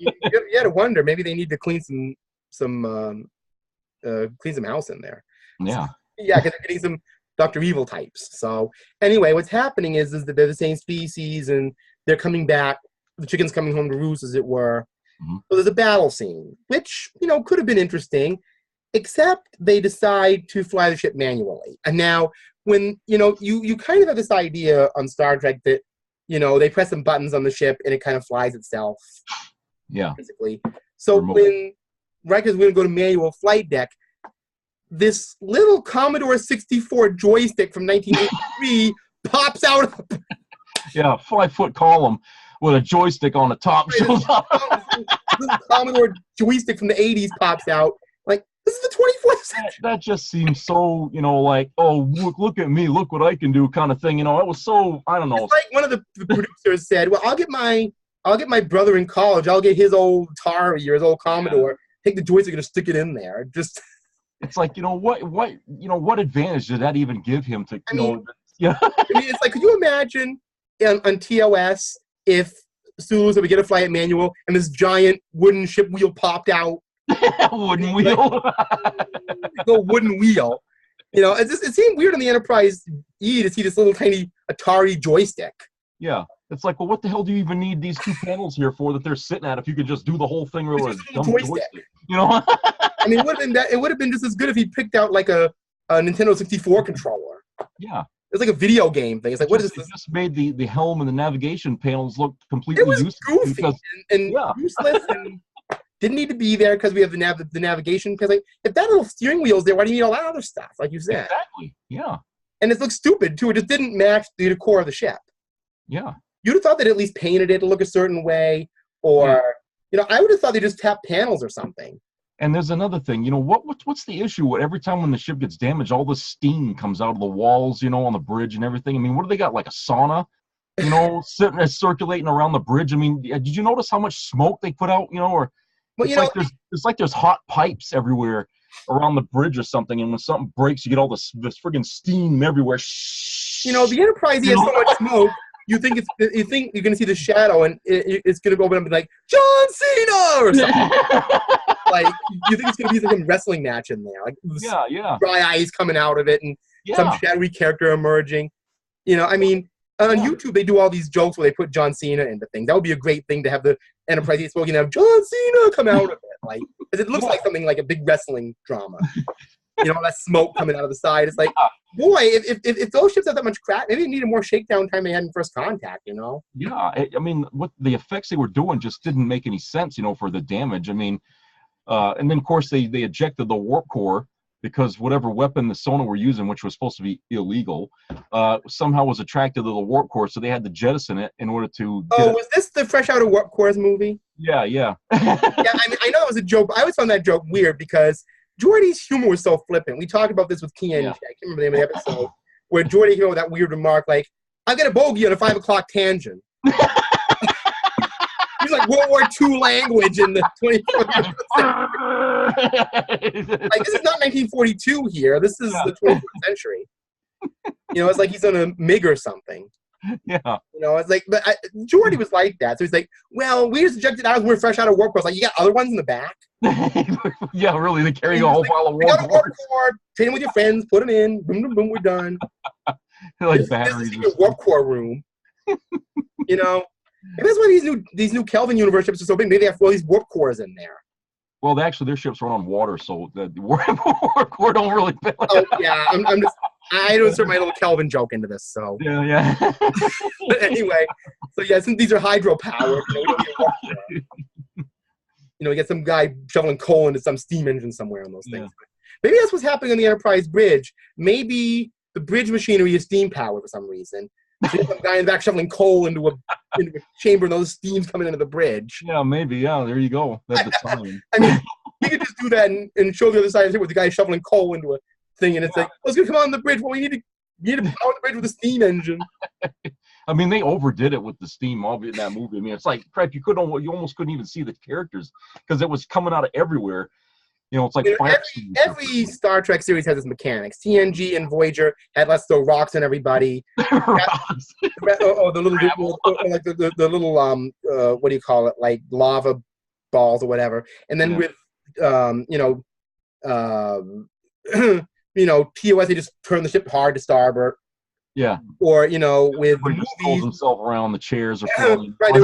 You had to wonder, maybe they need to clean some house in there. Yeah. Yeah, because they're getting some Dr. Evil types. So anyway, what's happening is that they're the same species and they're coming back. The chicken's coming home to roost, as it were. Mm-hmm. So there's a battle scene, which, could have been interesting, except they decide to fly the ship manually. And now, when, you kind of have this idea on Star Trek that, they press some buttons on the ship and it kind of flies itself. Yeah. Basically. So when Riker's going to go to manual flight deck, this little Commodore 64 joystick from 1983 pops out. Yeah, 5-foot column with a joystick on the top shows up. This Commodore joystick from the 80s pops out. Like, this is the 24th century. That just seems so, like, oh, look at me, look what I can do kind of thing. It was so, I don't know. It's like one of the producers said, well, I'll get my brother in college. I'll get his old Atari or his old Commodore. Take the joystick and just stick it in there. Just. It's like, what advantage did that even give him to, yeah. It's like, could you imagine on TOS if Sulu's would get a flight manual and this giant wooden ship wheel popped out? Wooden wheel. The wooden wheel. It seemed weird on the Enterprise E to see this little tiny Atari joystick. Yeah. It's like, well, what the hell do you even need these two panels here for that they're sitting at if you could just do the whole thing with a dumb joystick? It would have been just as good if he picked out like a Nintendo 64 controller. Yeah. It's like a video game thing. It's like, what is this? It just made the helm and the navigation panels look completely useless. It was goofy and useless and didn't need to be there because we have the navigation. Because like, if that little steering wheel's there, why do you need all that other stuff? Like you said. Exactly. Yeah. And it looks stupid too. It just didn't match the decor of the ship. Yeah. You'd have thought they'd at least painted it to look a certain way, or I would have thought they just tapped panels or something. And there's another thing, what's the issue? Every time when the ship gets damaged, all this steam comes out of the walls, on the bridge and everything. I mean, what do they got, like a sauna, sitting there circulating around the bridge? I mean, did you notice how much smoke they put out, or it's like there's hot pipes everywhere around the bridge or something, and when something breaks, you get all this friggin' steam everywhere. The Enterprise has so much smoke. You think you're gonna see the shadow, and it's gonna open up and be like John Cena or something. Like you think it's gonna be like a wrestling match in there, like dry eyes coming out of it, and some shadowy character emerging. On YouTube they do all these jokes where they put John Cena into things. That would be a great thing to have the Enterprise smoking have John Cena come out of it, like because it looks like something like a big wrestling drama. That smoke coming out of the side. It's like, boy, if those ships have that much crap, maybe they needed more shakedown time they had in First Contact, Yeah, I mean, what the effects they were doing just didn't make any sense, for the damage. I mean, and then, of course, they ejected the warp core because whatever weapon the Sona were using, which was supposed to be illegal, somehow was attracted to the warp core, so they had to jettison it in order to was this the Fresh Out of Warp Core's movie? Yeah. Yeah, I mean, I know it was a joke. I always found that joke weird because Geordi's humor was so flippant. We talked about this with TNG. I can't remember the name of the episode where Geordi came up with that weird remark like, "I've got a bogey on a 5 o'clock tangent." He's like World War II language in the 21st century. Like this is not 1942 here. This is the 21st century. It's like he's on a MiG or something. Yeah. It's like, but Geordi was like that. So he's like, well, we just ejected out. We're fresh out of warp core. Like, you got other ones in the back? Yeah, really. They carry a whole pile of warp core. Train them with your friends. Put them in. Boom, boom, boom. We're done. Like batteries. This is the warp core room. Maybe that's why these new Kelvin universe ships are so big. Maybe they have all these warp cores in there. Well, actually, their ships run on water, so the warp core don't really fit. Oh yeah, I don't insert my little Kelvin joke into this, so yeah. But anyway, so since these are hydropowered, we don't need we get some guy shoveling coal into some steam engine somewhere on those things. Maybe that's what's happening on the Enterprise bridge. Maybe the bridge machinery is steam powered for some reason. So you have some guy in the back shoveling coal into a chamber, and those steam's coming into the bridge. Yeah, maybe. Yeah, there you go. That's the time. I mean, you could just do that and show the other side of it with the guy shoveling coal into a thing, and it's like, let's go come on the bridge. Well, we need to power the bridge with a steam engine. I mean, they overdid it with the steam in that movie. I mean, it's like crap. You almost couldn't even see the characters because it was coming out of everywhere. It's like every Star Trek series has its mechanics. TNG and Voyager had let's throw rocks on everybody. The little what do you call it? Like lava balls or whatever. And then with TOS they just turn the ship hard to starboard. Yeah. Or with the movies, pulls himself around the chairs or right.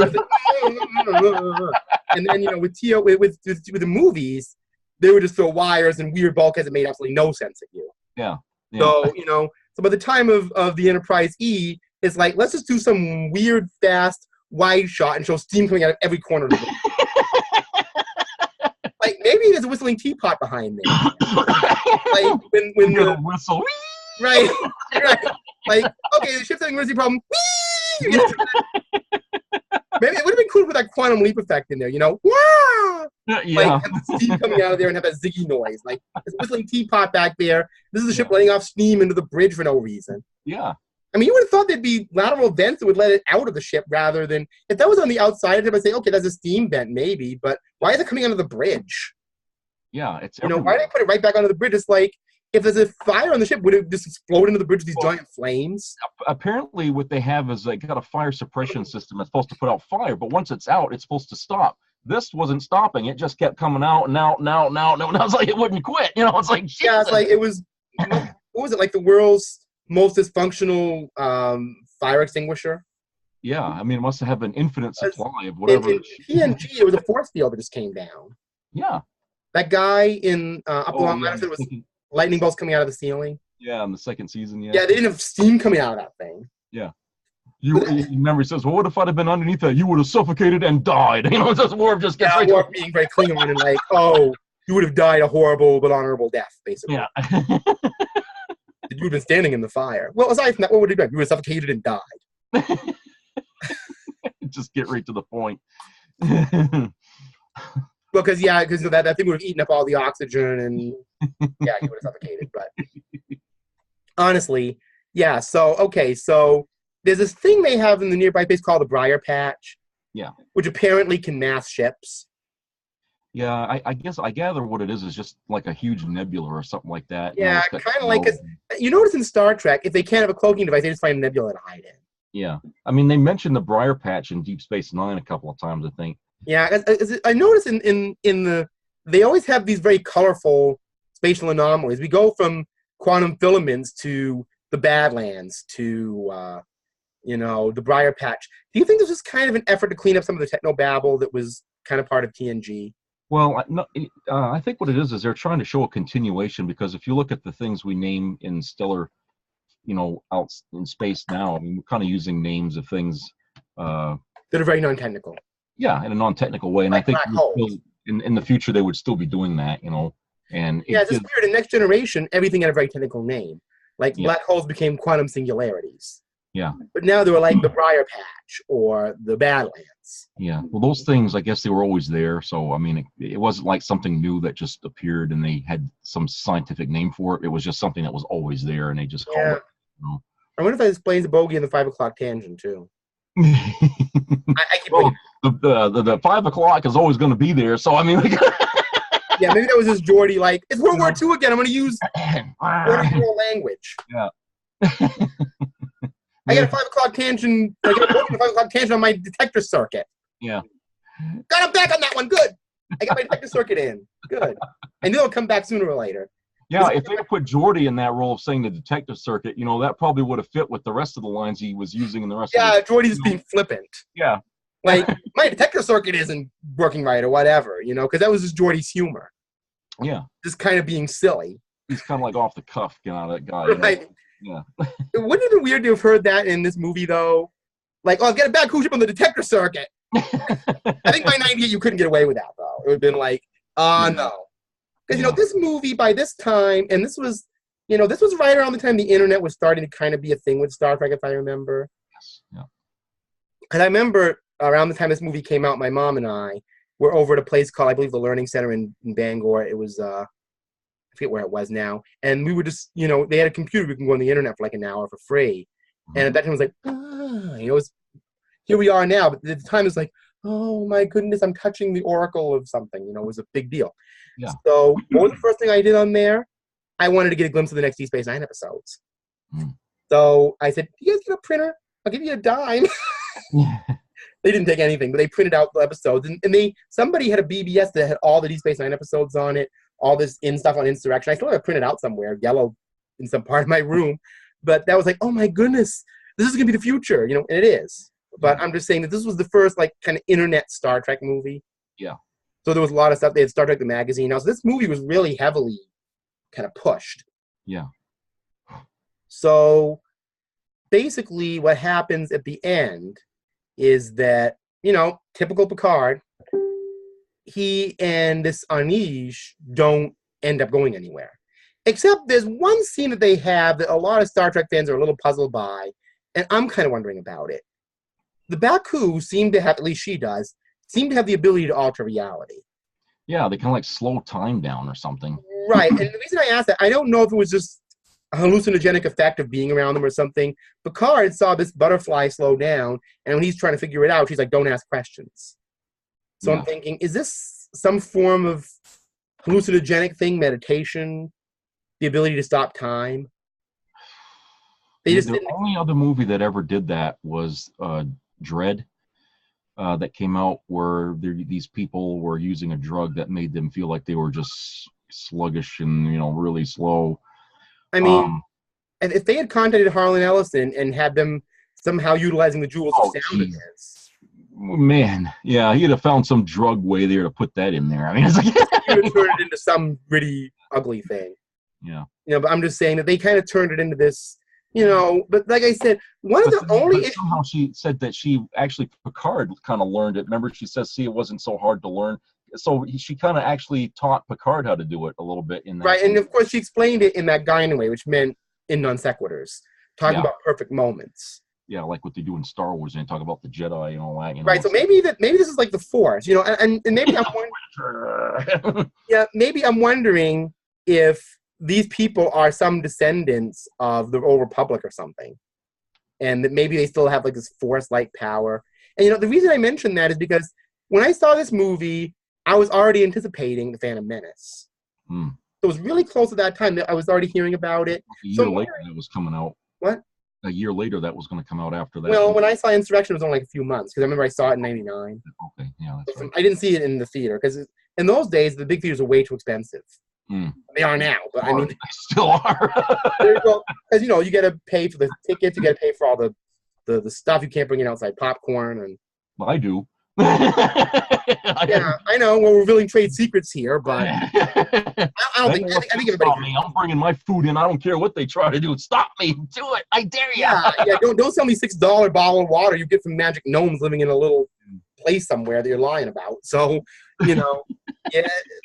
And then with the movies, they would just throw wires and weird bulkheads that made absolutely no sense at you. Yeah. So So by the time of the Enterprise E, it's like, let's just do some weird, fast, wide shot and show steam coming out of every corner of the room. Like, maybe there's a whistling teapot behind there. Like, when the whistle. Right. Like, okay, the ship's having a emergency problem. Maybe it would have been cool with that quantum leap effect in there, you know? Wah! Yeah. Like, have the steam coming out of there and have that ziggy noise. Like, there's a whistling teapot back there. This is the ship letting off steam into the bridge for no reason. Yeah. I mean, you would have thought there'd be lateral vents that would let it out of the ship rather than... If that was on the outside, I'd say, okay, that's a steam vent, maybe. But why is it coming out of the bridge? Yeah, it's You know, why did they put it right back onto the bridge? It's like, if there's a fire on the ship, would it just explode into the bridge with these giant flames? Apparently, what they have is they got a fire suppression system that's supposed to put out fire, but once it's out, it's supposed to stop. This wasn't stopping; it just kept coming out and out and out and out. And I was like, it wouldn't quit. You know, it's like Jesus. Yeah, it's like it was. What was it like? The world's most dysfunctional fire extinguisher. Yeah, I mean, it must have an infinite supply of whatever. In TNG, it was a force field that just came down. Yeah. That guy in Up the Long Ladder said it was lightning bolts coming out of the ceiling. Yeah, in the second season, yeah. Yeah, they didn't have steam coming out of that thing. Yeah. You remember, he says, well, what if I'd have been underneath that? You would have suffocated and died. You know, it's just Worf just gets right Worf being very Klingon and like, oh, you would have died a horrible but honorable death, basically. Yeah. You would have been standing in the fire. Well, aside from that, what would you do? You would have suffocated and died. Just get right to the point. Well, because that thing would have eaten up all the oxygen and yeah, you would have suffocated. But honestly, yeah. So there's this thing they have in the nearby base called the Briar Patch. Yeah. Which apparently can mass ships. Yeah, I guess I gather what it is just like a huge nebula or something like that. Yeah, kind of like, because you notice in Star Trek, if they can't have a cloaking device, they just find a nebula to hide in. Yeah, I mean, they mentioned the Briar Patch in Deep Space Nine a couple of times, I think. Yeah, I noticed they always have these very colorful spatial anomalies. We go from quantum filaments to the Badlands to the Briar Patch. Do you think this was kind of an effort to clean up some of the technobabble that was kind of part of TNG? Well, no, I think what it is they're trying to show a continuation, because if you look at the things we name in stellar, out in space now, I mean, we're kind of using names of things that are very non-technical. Yeah, in a non-technical way, and like I think still, in the future they would still be doing that, And it's just weird. In Next Generation, everything had a very technical name. Like black holes became quantum singularities. Yeah. But now they were like the Briar Patch or the Badlands. Yeah. Well, those things, I guess they were always there. So, I mean, it wasn't like something new that just appeared and they had some scientific name for it. It was just something that was always there, and they just called it. I wonder if that explains the bogey and the 5 o'clock tangent, too. I keep the 5 o'clock is always going to be there. So, I mean... Yeah, maybe that was just Geordi, like, it's World War II again. I'm going to use World language. Yeah. I got a 5 o'clock tangent. I got a 5 o'clock tangent on my detector circuit. Yeah. Got him back on that one. Good. I got my detector circuit in. Good. I knew it'll come back sooner or later. Yeah, if they had put Geordi in that role of saying the detective circuit, that probably would have fit with the rest of the lines he was using in the rest of the... Yeah, Geordi's being flippant. Yeah. Like, my detector circuit isn't working right or whatever, because that was just Geordi's humor. Yeah. Just kind of being silly. He's kind of like off the cuff, that guy. Right. Yeah. It wouldn't have been weird to have heard that in this movie, though. Like, I've got a bad cruise ship on the detector circuit. I think by 98 you couldn't get away with that, though. It would have been like, no. Because, this movie, by this time, and this was right around the time the internet was starting to kind of be a thing with Star Trek, if I remember. Yes. Yeah. Because I remember around the time this movie came out, my mom and I were over at a place called, I believe, the Learning Center in Bangor. It was, I forget where it was now. And we were just, they had a computer. We can go on the internet for like an hour for free. Mm-hmm. And at that time, it was like, here we are now. But at the time, it was like, oh my goodness, I'm touching the oracle of something. It was a big deal. Yeah. So what was the first thing I did on there? I wanted to get a glimpse of the next Deep Space Nine episodes. Mm. So I said, you guys get a printer? I'll give you a dime. They didn't take anything, but they printed out the episodes. And somebody had a BBS that had all the Deep Space Nine episodes on it, all this stuff on Insurrection. I still have it printed out somewhere, yellow in some part of my room. But that was like, oh my goodness, this is going to be the future, and it is. But I'm just saying that this was the first kind of internet Star Trek movie. Yeah. So there was a lot of stuff. They had Star Trek the magazine. Now, so this movie was really heavily kind of pushed. Yeah. So basically what happens at the end is that, typical Picard, he and this Anij don't end up going anywhere. Except there's one scene that they have that a lot of Star Trek fans are a little puzzled by, and I'm kind of wondering about it. The Baku seem to have, at least she does, seem to have the ability to alter reality. Yeah, they kind of like slow time down or something. Right, and the reason I asked that, I don't know if it was just a hallucinogenic effect of being around them or something. Picard saw this butterfly slow down, and when he's trying to figure it out, she's like, don't ask questions. So I'm thinking, is this some form of hallucinogenic thing, meditation, the ability to stop time? The only other movie that ever did that was Dread, that came out where these people were using a drug that made them feel like they were just sluggish and really slow. I mean, and if they had contacted Harlan Ellison and had them somehow utilizing the jewels of sound, man, yeah, he'd have found some drug way there to put that in there. I mean, it's like he would turn it into some really ugly thing. Yeah. But I'm just saying that they kind of turned it into this, but like I said, somehow she said that she actually, Picard kind of learned it. Remember, she says, see, it wasn't so hard to learn. So she kind of actually taught Picard how to do it a little bit in that. Right, and of course she explained it in that Guinan way, which meant in non sequiturs, talking about perfect moments. Yeah, like what they do in Star Wars, and they talk about the Jedi and all that. Right, so maybe this is like the Force, and maybe I'm wondering, maybe I'm wondering if these people are some descendants of the Old Republic or something, and that maybe they still have like this Force-like power. And the reason I mention that is because when I saw this movie, I was already anticipating The Phantom Menace. So it was really close at that time that I was already hearing about it. A year later, it was coming out. What? A year later, that was going to come out after that. Well, when I saw Insurrection, it was only like a few months, because I remember I saw it in '99. Okay, yeah, that's right. I didn't see it in the theater, because in those days, the big theaters are way too expensive. They are now, but I mean... They still are. Because, you got to pay for the tickets, you got to pay for all the stuff, you can't bring in outside popcorn. And well, I do. Yeah, I know, we're revealing trade secrets here, but I don't think everybody... I'm bringing my food in. I don't care what they try to do. Stop me. Do it. I dare you. Yeah, don't sell me $6 bottle of water you get from magic gnomes living in a little place somewhere that you're lying about. So, yeah,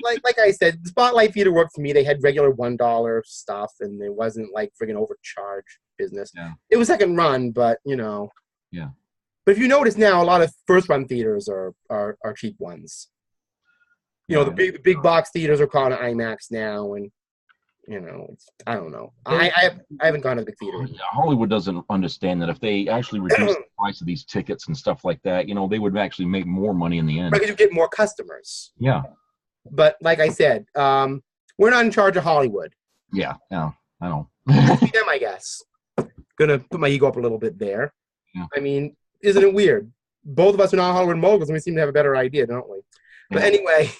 like I said, the Spotlight Theater worked for me. They had regular $1 stuff, and it wasn't like friggin' overcharged business. Yeah. It was second run, but, Yeah. But if you notice now, a lot of first-run theaters are cheap ones. The big box theaters are calling it IMAX now, and I don't know. I haven't gone to the big theater. Hollywood doesn't understand that if they actually reduce the price of these tickets and stuff like that, they would actually make more money in the end. Because you get more customers. Yeah. But like I said, we're not in charge of Hollywood. Yeah, I know. It's them, I guess. Gonna put my ego up a little bit there. Yeah. I mean, isn't it weird? Both of us are not Hollywood moguls, and we seem to have a better idea, don't we? But anyway,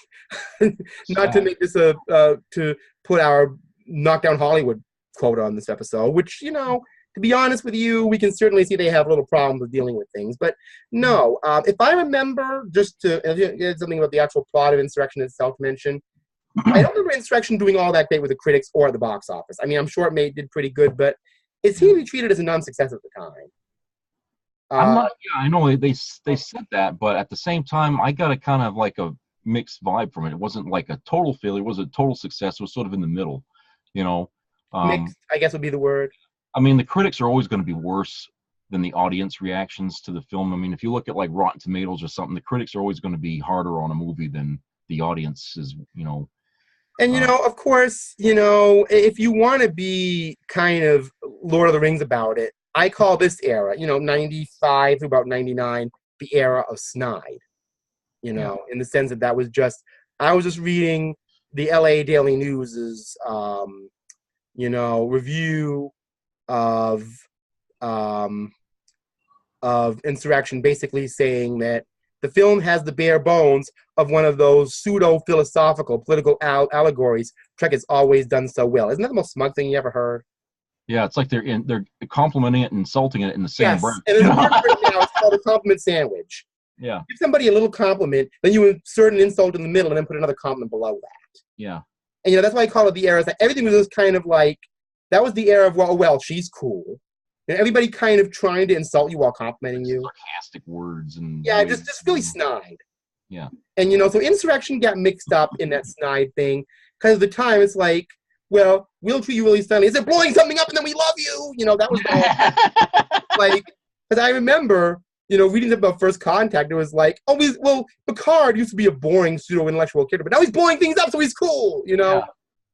not to make this to put our knockdown Hollywood quota on this episode, which, to be honest with you, we can certainly see they have little problems with dealing with things. But no, if I remember, just to get something about the actual plot of Insurrection itself to mention, I don't remember Insurrection doing all that great with the critics or at the box office. I mean, I'm sure it did pretty good, but it seemed to be treated as a non-success at the time. I know they said that, but at the same time, I got a kind of like a mixed vibe from it. It wasn't like a total failure. It was a total success. It was sort of in the middle, Mixed, I guess would be the word. I mean, the critics are always going to be worse than the audience reactions to the film. I mean, if you look at like Rotten Tomatoes or something, the critics are always going to be harder on a movie than the audience is, And, of course, if you want to be kind of Lord of the Rings about it, I call this era, 95 to about 99, the era of snide, in the sense that I was just reading the LA Daily News's, review of Insurrection, basically saying that the film has the bare bones of one of those pseudo-philosophical political allegories Trek has always done so well. Isn't that the most smug thing you ever heard? Yeah, it's like they're complimenting it and insulting it in the same breath. And there's a word for it now. It's called a compliment sandwich. Yeah. Give somebody a little compliment, then you insert an insult in the middle, and then put another compliment below that. Yeah. And that's why I call it the era. That everything was just kind of like that was the era of, well, she's cool. And everybody kind of trying to insult you while complimenting you. Sarcastic words and yeah, just really snide. Yeah. And so Insurrection got mixed up in that snide thing because at the time it's like, well, we'll treat you really friendly. Is it blowing something up and then we love you? That was like, because I remember, reading about First Contact, it was like, Picard used to be a boring pseudo-intellectual character, but now he's blowing things up, so he's cool, Yeah.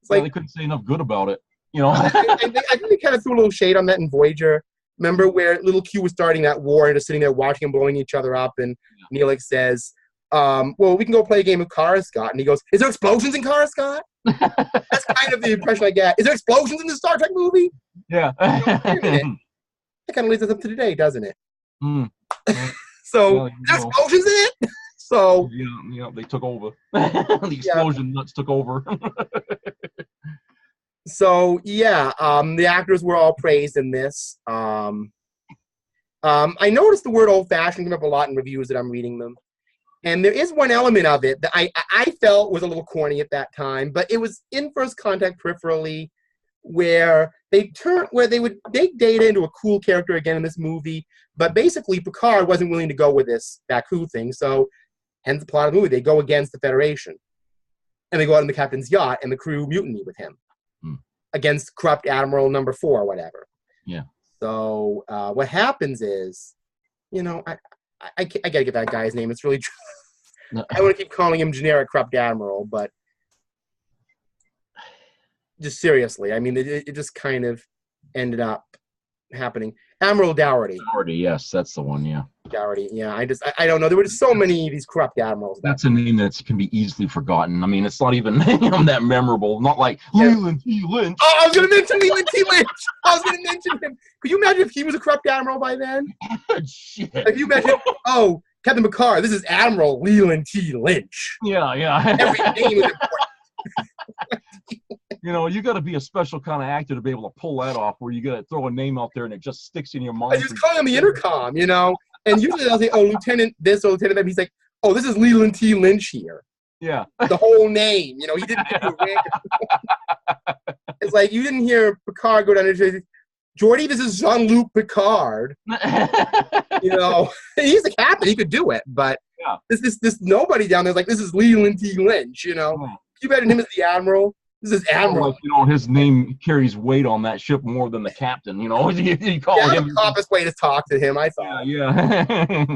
It's like, they couldn't say enough good about it, I think they kind of threw a little shade on that in Voyager. Remember where little Q was starting that war and just sitting there watching them blowing each other up, and Neelix says, well, we can go play a game of Coruscant. And he goes, is there explosions in Coruscant? That's kind of the impression I get. Is there explosions in the Star Trek movie? Yeah. That kind of leads us up to today, doesn't it? Mm. So, is there explosions in it? So, they took over. The explosion nuts took over. So, the actors were all praised in this. I noticed the word old-fashioned came up a lot in reviews that I'm reading them. And there is one element of it that I felt was a little corny at that time, but it was in First Contact peripherally where they would make Data into a cool character again in this movie, but basically Picard wasn't willing to go with this Baku thing, so hence the plot of the movie. They go against the Federation. And they go out on the captain's yacht and the crew mutiny with him against corrupt Admiral number 4 or whatever. Yeah. So what happens is, I gotta get that guy's name. It's really true. I want to keep calling him generic corrupt admiral, but just seriously, I mean, it just kind of ended up happening. Admiral Dougherty. Dougherty, yes, that's the one. Yeah. Dougherty. Yeah, I don't know. There were just so many of these corrupt admirals. That's a name that can be easily forgotten. I mean, it's not even that memorable. Not like Leland T. Lynch. Oh, I was going to mention Leland T. Lynch. I was going to mention him. Could you imagine if he was a corrupt admiral by then? Shit. If you imagine, Captain Picard, this is Admiral Leland T. Lynch. Yeah. Every name is important. You got to be a special kind of actor to be able to pull that off, where you got to throw a name out there and it just sticks in your mind. I just call him the intercom, and usually they'll say, Lieutenant this or Lieutenant that. He's like, this is Leland T. Lynch here. Yeah. The whole name, he didn't do it. It's like, you didn't hear Picard go down and say, Geordi, this is Jean-Luc Picard. He's the captain, he could do it, but this nobody down there is like, this is Leland T. Lynch, You better him as the Admiral. This is Admiral. His name carries weight on that ship more than the captain. You call him the pompous way to talk to him. I thought. Yeah.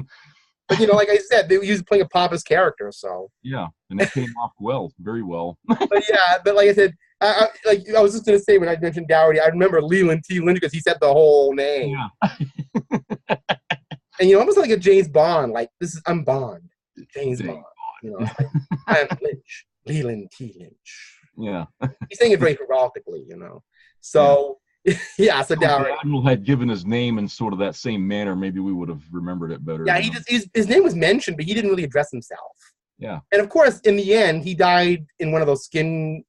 But like I said, he was playing a pompous character, so. Yeah, and it came off well, very well. But like I said, I was just gonna say when I mentioned Dougherty, I remember Leland T. Lynch because he said the whole name. Yeah. And almost like a James Bond, like I'm Bond, James Bond. I'm Lynch, Leland T. Lynch. Yeah. He's saying it very heroically, So, so Dougherty. If the Admiral had given his name in sort of that same manner, maybe we would have remembered it better. Yeah, his name was mentioned, but he didn't really address himself. Yeah. And of course, in the end, he died in one of those skin.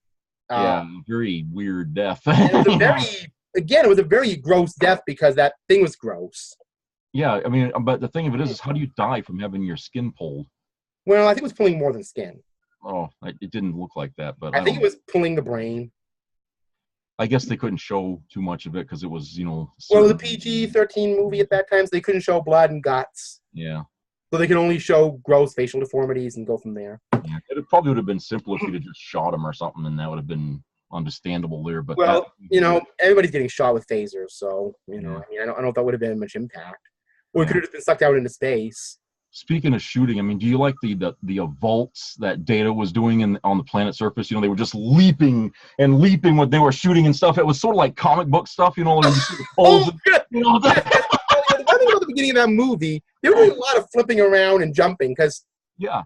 Very weird death. It was a very gross death because that thing was gross. Yeah, I mean, but the thing of it is how do you die from having your skin pulled? Well, I think it was pulling more than skin. Oh, it didn't look like that, but I think it was pulling the brain. I guess they couldn't show too much of it because it was, Well, it was a PG-13 movie at that time, so they couldn't show blood and guts. Yeah. So they could only show gross facial deformities and go from there. Yeah, it probably would have been simpler if you'd have just shot him or something, and that would have been understandable there. But everybody's getting shot with phasers, so I don't know if that would have been much impact, or it could have just been sucked out into space. Speaking of shooting, I mean, do you like the vaults that Data was doing on the planet surface? They were just leaping when they were shooting and stuff. It was sort of like comic book stuff, you see the poles. The one thing about the beginning of that movie, they were doing a lot of flipping around and jumping because. Yeah.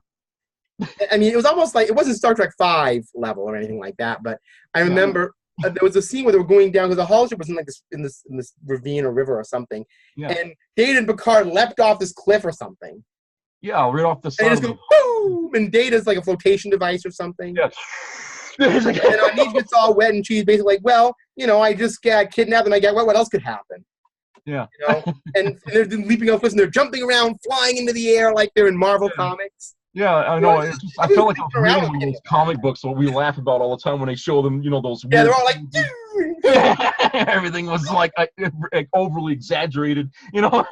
I mean, it was almost like it wasn't Star Trek V level or anything like that, but I remember there was a scene where they were going down because the hull ship was in this ravine or river or something, and Data and Picard leapt off this cliff or something. Yeah, right off the side. And it just goes boom, and Data's like a flotation device or something. Yeah. And Anish gets all wet, and she's basically like, "Well, I just got kidnapped, and I got wet. What else could happen?" Yeah. And they're leaping off cliffs, and they're jumping around, flying into the air like they're in Marvel comics. Yeah, I know. I felt like I was reading one of those comic books that we laugh about all the time when they show them, those. Yeah, they're all like, Everything was like overly exaggerated, you know.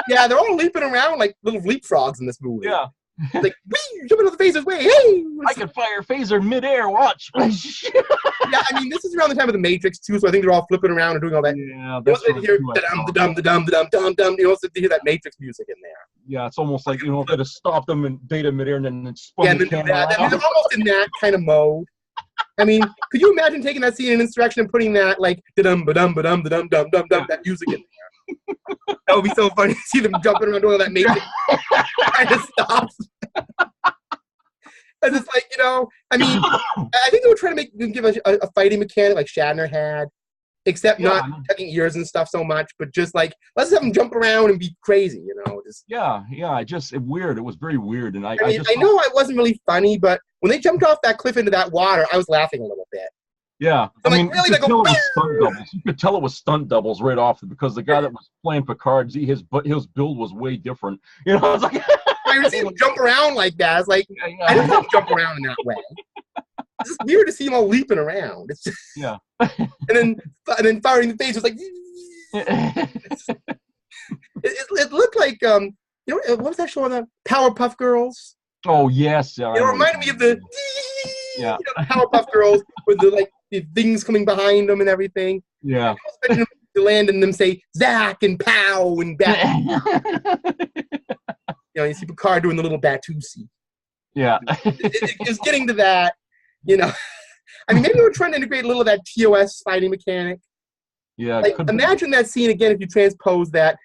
Yeah, they're all leaping around like little leapfrogs in this movie. Yeah. Like, wee, jumping off the phaser's way. Hey! I can fire a phaser midair. Watch. Yeah, I mean, this is around the time of the Matrix too, so I think they're all flipping around and doing all that. Yeah, that's right. Hear da-dum. You also hear that Matrix music in there. Yeah, it's almost like, you know, if they'd have stopped them in data midair and then spun Yeah, the camera out. I mean, they're almost in that kind of mode. I mean, could you imagine taking that scene in Insurrection and putting that like that music in there? That would be so funny to see them jumping around doing all that Matrix kind of stuff. And it's like, you know, I mean, I think they were trying to give a fighting mechanic like Shatner had, except not tucking ears and stuff so much, but just like, let's have them jump around and be crazy, you know. Just, it's weird. It was very weird. And I know it wasn't really funny, but when they jumped off that cliff into that water, I was laughing a little bit. Yeah, I mean, really, you could tell it was stunt doubles. You could tell it was stunt doubles right off because the guy that was playing Picard, his build was way different. You know, it's like I would see him jump around like that. It's like I didn't want to jump around in that way. It's just weird to see him all leaping around. It's just, and then firing the face was like. It looked like you know, what was that show on the Powerpuff Girls? Oh yes, it reminded me of the you know, the Powerpuff Girls with the things coming behind them and everything. Yeah. I was expecting them to land and them say Zach and Pow and Bat. You know, you see Picard doing the little Batusi. Yeah. It was getting to that, you know. I mean, maybe they were trying to integrate a little of that TOS fighting mechanic. Yeah. Like, imagine that scene again if you transpose that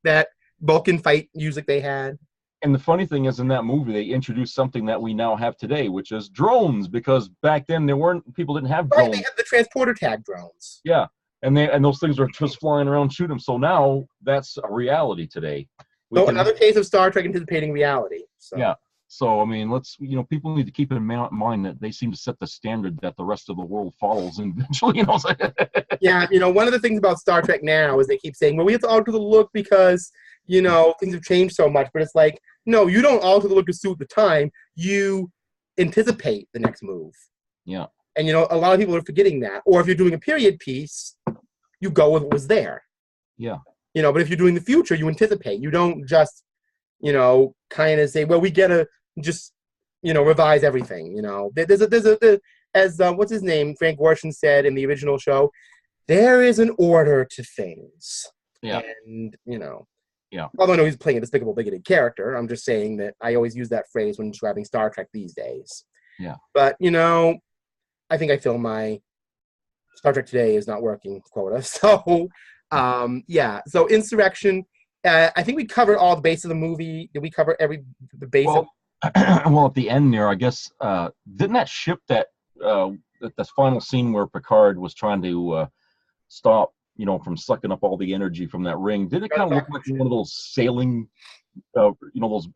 that Vulcan fight music they had. And the funny thing is, in that movie, they introduced something that we now have today, which is drones. Because back then, people didn't have drones. Right, they had the transporter tag drones. Yeah, and those things are just flying around, shoot them. So now that's a reality today. So another case of Star Trek anticipating reality. So. Yeah. So I mean, people need to keep in mind that they seem to set the standard that the rest of the world follows, and eventually, you know. Yeah, you know, one of the things about Star Trek now is they keep saying, well, we have to alter the look because, you know, things have changed so much. But it's like, no, you don't alter the look to suit the time. You anticipate the next move. Yeah. And, you know, a lot of people are forgetting that. Or if you're doing a period piece, you go with what was there. Yeah. You know, but if you're doing the future, you anticipate. You don't just, you know, kind of say, well, we got to just, you know, revise everything. You know, as what's his name? Frank Gorshin said in the original show, there is an order to things. Yeah. And, you know. Yeah. Although I know he's playing a despicable, bigoted character, I'm just saying that I always use that phrase when describing Star Trek these days. Yeah. But, you know, I think I feel my Star Trek Today is not working quota. So, yeah. So, Insurrection, I think we covered all the base of the movie. Did we cover the base of well, at the end there, I guess, didn't that ship that final scene where Picard was trying to stop, you know, from sucking up all the energy from that ring, did it kind of look like one of those sailing, you know, those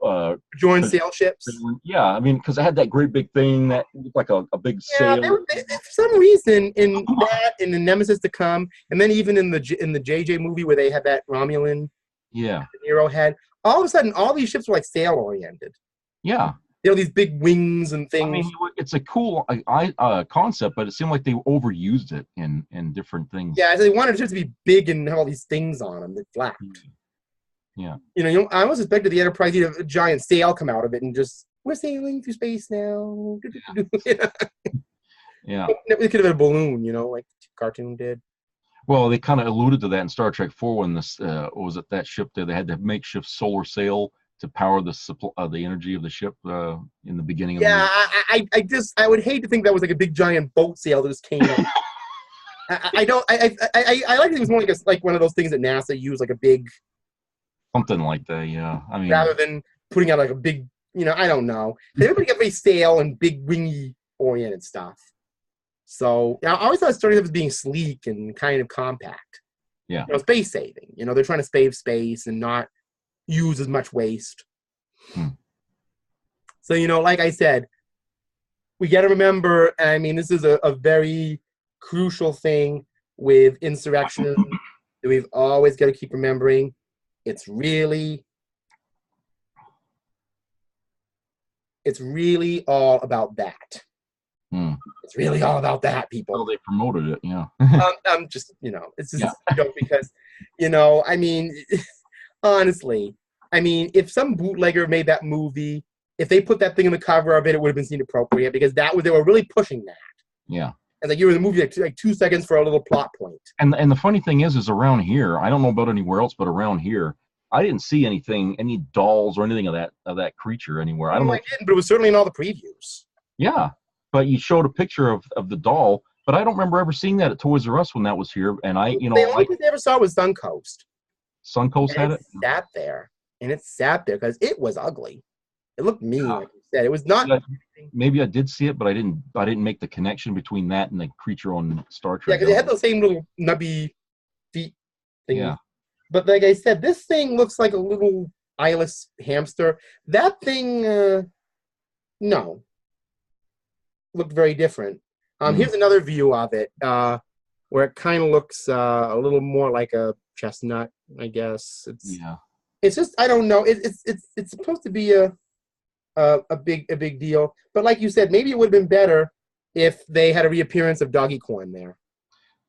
joint sail ships? Yeah, I mean, because it had that great big thing that looked like a big sail. For some reason, in that, in the Nemesis to Come, and then even in the JJ movie where they had that Romulan, Nero had, all of a sudden, all these ships were like sail oriented. Yeah. You know, these big wings and things. I mean, it's a cool concept, but it seemed like they overused it in different things. Yeah, they wanted it just to be big and have all these things on them that flapped. Yeah. You know, I almost expected the Enterprise to have a giant sail come out of it and just, we're sailing through space now. Yeah. It could have been a balloon, you know, like the cartoon did. Well, they kind of alluded to that in Star Trek 4 when this was it that ship there. They had the makeshift solar sail to power the energy of the ship in the beginning of the movie. I would hate to think that was like a big giant boat sail that just came out. I like it was more like one of those things that NASA used, like a big something like that. Yeah, I mean, rather than putting out like a big, you know, I don't know. Everybody got very sail and big wingy oriented stuff. So I always thought Star Trek was being sleek and kind of compact. Yeah, you know, space saving. You know, they're trying to save space and not use as much waste. So, you know, like I said, we got to remember, I mean, this is a very crucial thing with Insurrection that we've always got to keep remembering. It's really all about that. It's really all about that, people. Well, they promoted it, yeah. I'm just, it's just Yeah. a joke because, I mean, honestly, I mean, if some bootlegger made that movie, if they put that thing in the cover of it, it would have been seen appropriate because they were really pushing that. Yeah. And like you were in the movie like 2 seconds for a little plot point. And the funny thing is around here, I don't know about anywhere else, but around here, I didn't see any dolls or anything of that creature anywhere. I don't know. I didn't, but it was certainly in all the previews. Yeah, but you showed a picture of the doll, but I don't remember ever seeing that at Toys R Us when that was here. And the only place I ever saw was Suncoast. Suncoast had it. Sat there, and it sat there because it was ugly. It looked mean, like you said. It was not. Maybe I did see it, but I didn't make the connection between that and the creature on Star Trek. Yeah, because it had those same little nubby feet things. Yeah. But like I said, this thing looks like a little eyeless hamster. That thing, no, looked very different. Here's another view of it, where it kind of looks a little more like a chestnut, I guess. It's just, I don't know. It's supposed to be a big deal, but like you said, maybe it would have been better if they had a reappearance of Doggy Corn there.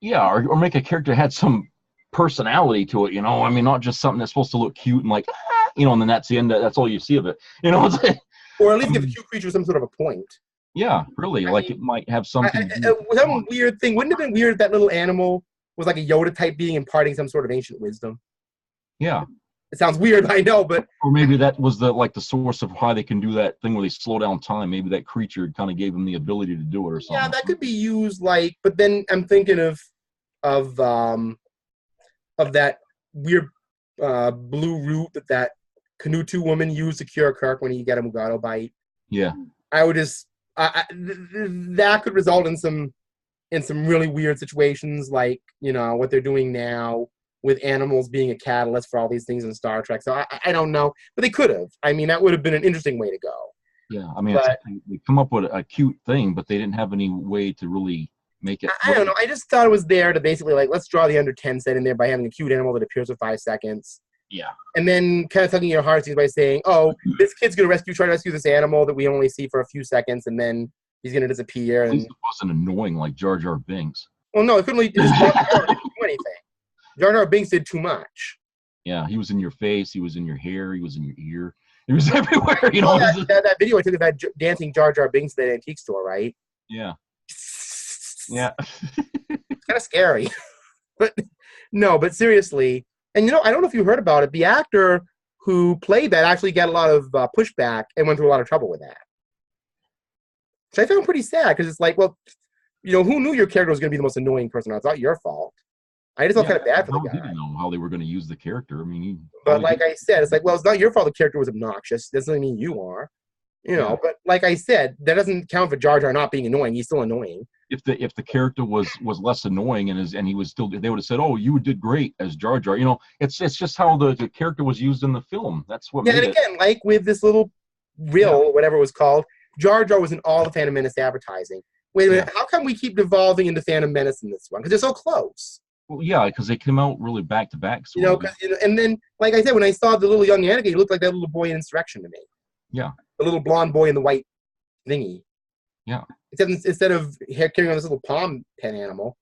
Yeah, or make a character that had some personality to it, I mean, not just something that's supposed to look cute and like, and then that's the end. That's all you see of it, Or at least give the cute creature some sort of a point. Yeah, really, it might have something. Some weird thing. Wouldn't it have been weird if that little animal was like a Yoda type being imparting some sort of ancient wisdom? Yeah. It sounds weird, I know, but or maybe that was the source of how they can do that thing where they slow down time. Maybe that creature kind of gave them the ability to do it or something. Yeah, that could be used but then I'm thinking of that weird blue root that Canutu woman used to cure Kirk when he got a Mugato bite. Yeah. I would just that could result in some really weird situations like what they're doing now with animals being a catalyst for all these things in Star Trek. So I don't know, but they could have. I mean, that would have been an interesting way to go. Yeah, I mean, they come up with a cute thing, but they didn't have any way to really make it. I don't know. I just thought it was there to basically let's draw the under 10 set in there by having a cute animal that appears for 5 seconds. Yeah. And then kind of tugging your heartstrings by saying, oh, this kid's going to try to rescue this animal that we only see for a few seconds, and then he's going to disappear. At least it wasn't annoying like Jar Jar Binks. Well, no, it couldn't really do anything. Jar Jar Binks did too much. Yeah, he was in your face, he was in your hair, he was in your ear. He was everywhere, That video I took of that dancing Jar Jar Binks at the antique store, right? Yeah. Yeah. It's kind of scary. But seriously, and I don't know if you heard about it, the actor who played that actually got a lot of pushback and went through a lot of trouble with that. Which I found pretty sad, because it's like, well, who knew your character was going to be the most annoying person? It's not your fault. I just felt kind of bad for the guy. He didn't know how they were going to use the character. I mean, but like I said, it's like, well, it's not your fault the character was obnoxious. That doesn't mean you are. But like I said, that doesn't count for Jar Jar not being annoying. He's still annoying. If the character was less annoying and he was still, they would have said, "Oh, you did great as Jar Jar." It's just how the character was used in the film. That's what. Yeah, and again, like with this little reel, whatever it was called, Jar Jar was in all the Phantom Menace advertising. Wait a minute, how come we keep devolving into Phantom Menace in this one? Because they're so close. Well, yeah, because they came out really back to back. And then, like I said, when I saw the little young Anakin, he looked like that little boy in Insurrection to me. Yeah. The little blonde boy in the white thingy. Yeah. Except instead of carrying on this little palm pen animal.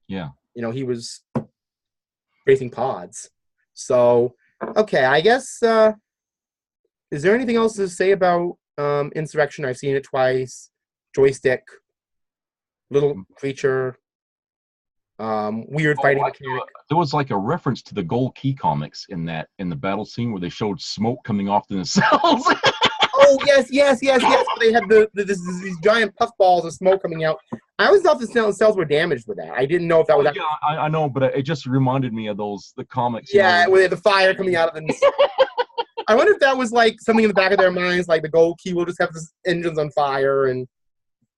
Yeah. He was racing pods. So, okay, I guess, is there anything else to say about Insurrection? I've seen it twice. Joystick. Little creature. Weird fighting mechanic. There was like a reference to the Gold Key comics in the battle scene where they showed smoke coming off the nacelles. Oh yes. They had these giant puffballs of smoke coming out. I always thought the cells were damaged with that. I didn't know if that was. Yeah, I know, but it just reminded me of the comics. Yeah, where they had the fire coming out of the. I wonder if that was like something in the back of their minds, like the Gold Key will just have the engines on fire and.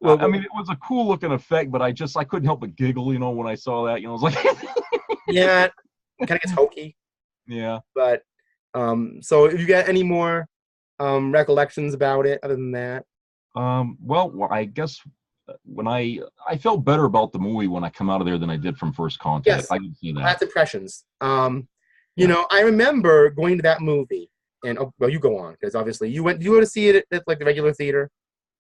Well, I mean, it was a cool looking effect, but I couldn't help but giggle, when I saw that, I was like. Yeah, it kind of gets hokey. Yeah. But, so if you got any more recollections about it other than that? Well, I guess when I felt better about the movie when I come out of there than I did from First Contact. Yes, I can see that. That's impressions. I remember going to that movie, and you go on, because obviously you went to see it at like the regular theater.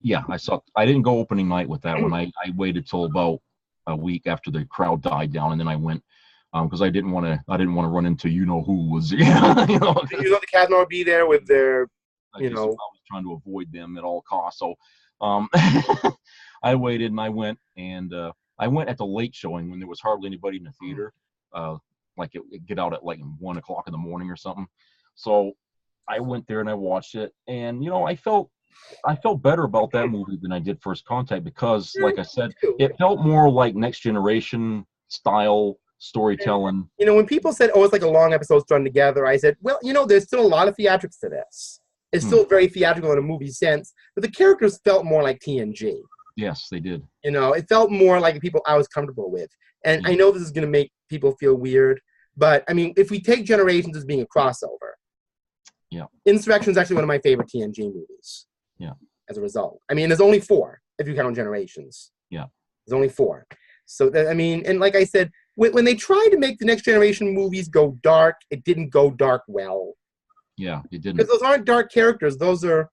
Yeah, I saw. I didn't go opening night with that one. I waited till about a week after the crowd died down, and then I went because I didn't want to. I didn't want to run into who was. The cast would be there with their. I was trying to avoid them at all costs. So, I waited and I went at the late showing when there was hardly anybody in the theater. Like it get out at like 1 o'clock in the morning or something. So I went there and I watched it, and I felt better about that movie than I did First Contact because, like I said, it felt more like Next Generation style storytelling. When people said, "Oh, it's like a long episode strung together," I said, "Well, there's still a lot of theatrics to this. It's still very theatrical in a movie sense, but the characters felt more like TNG." Yes, they did. It felt more like the people I was comfortable with. And I know this is going to make people feel weird, but I mean, if we take Generations as being a crossover, Insurrection is actually one of my favorite TNG movies. Yeah. As a result, I mean, there's only 4 if you count Generations. Yeah. There's only 4. So and like I said, when they tried to make the Next Generation movies go dark, it didn't go dark well. Yeah, it didn't. Because those aren't dark characters. Those are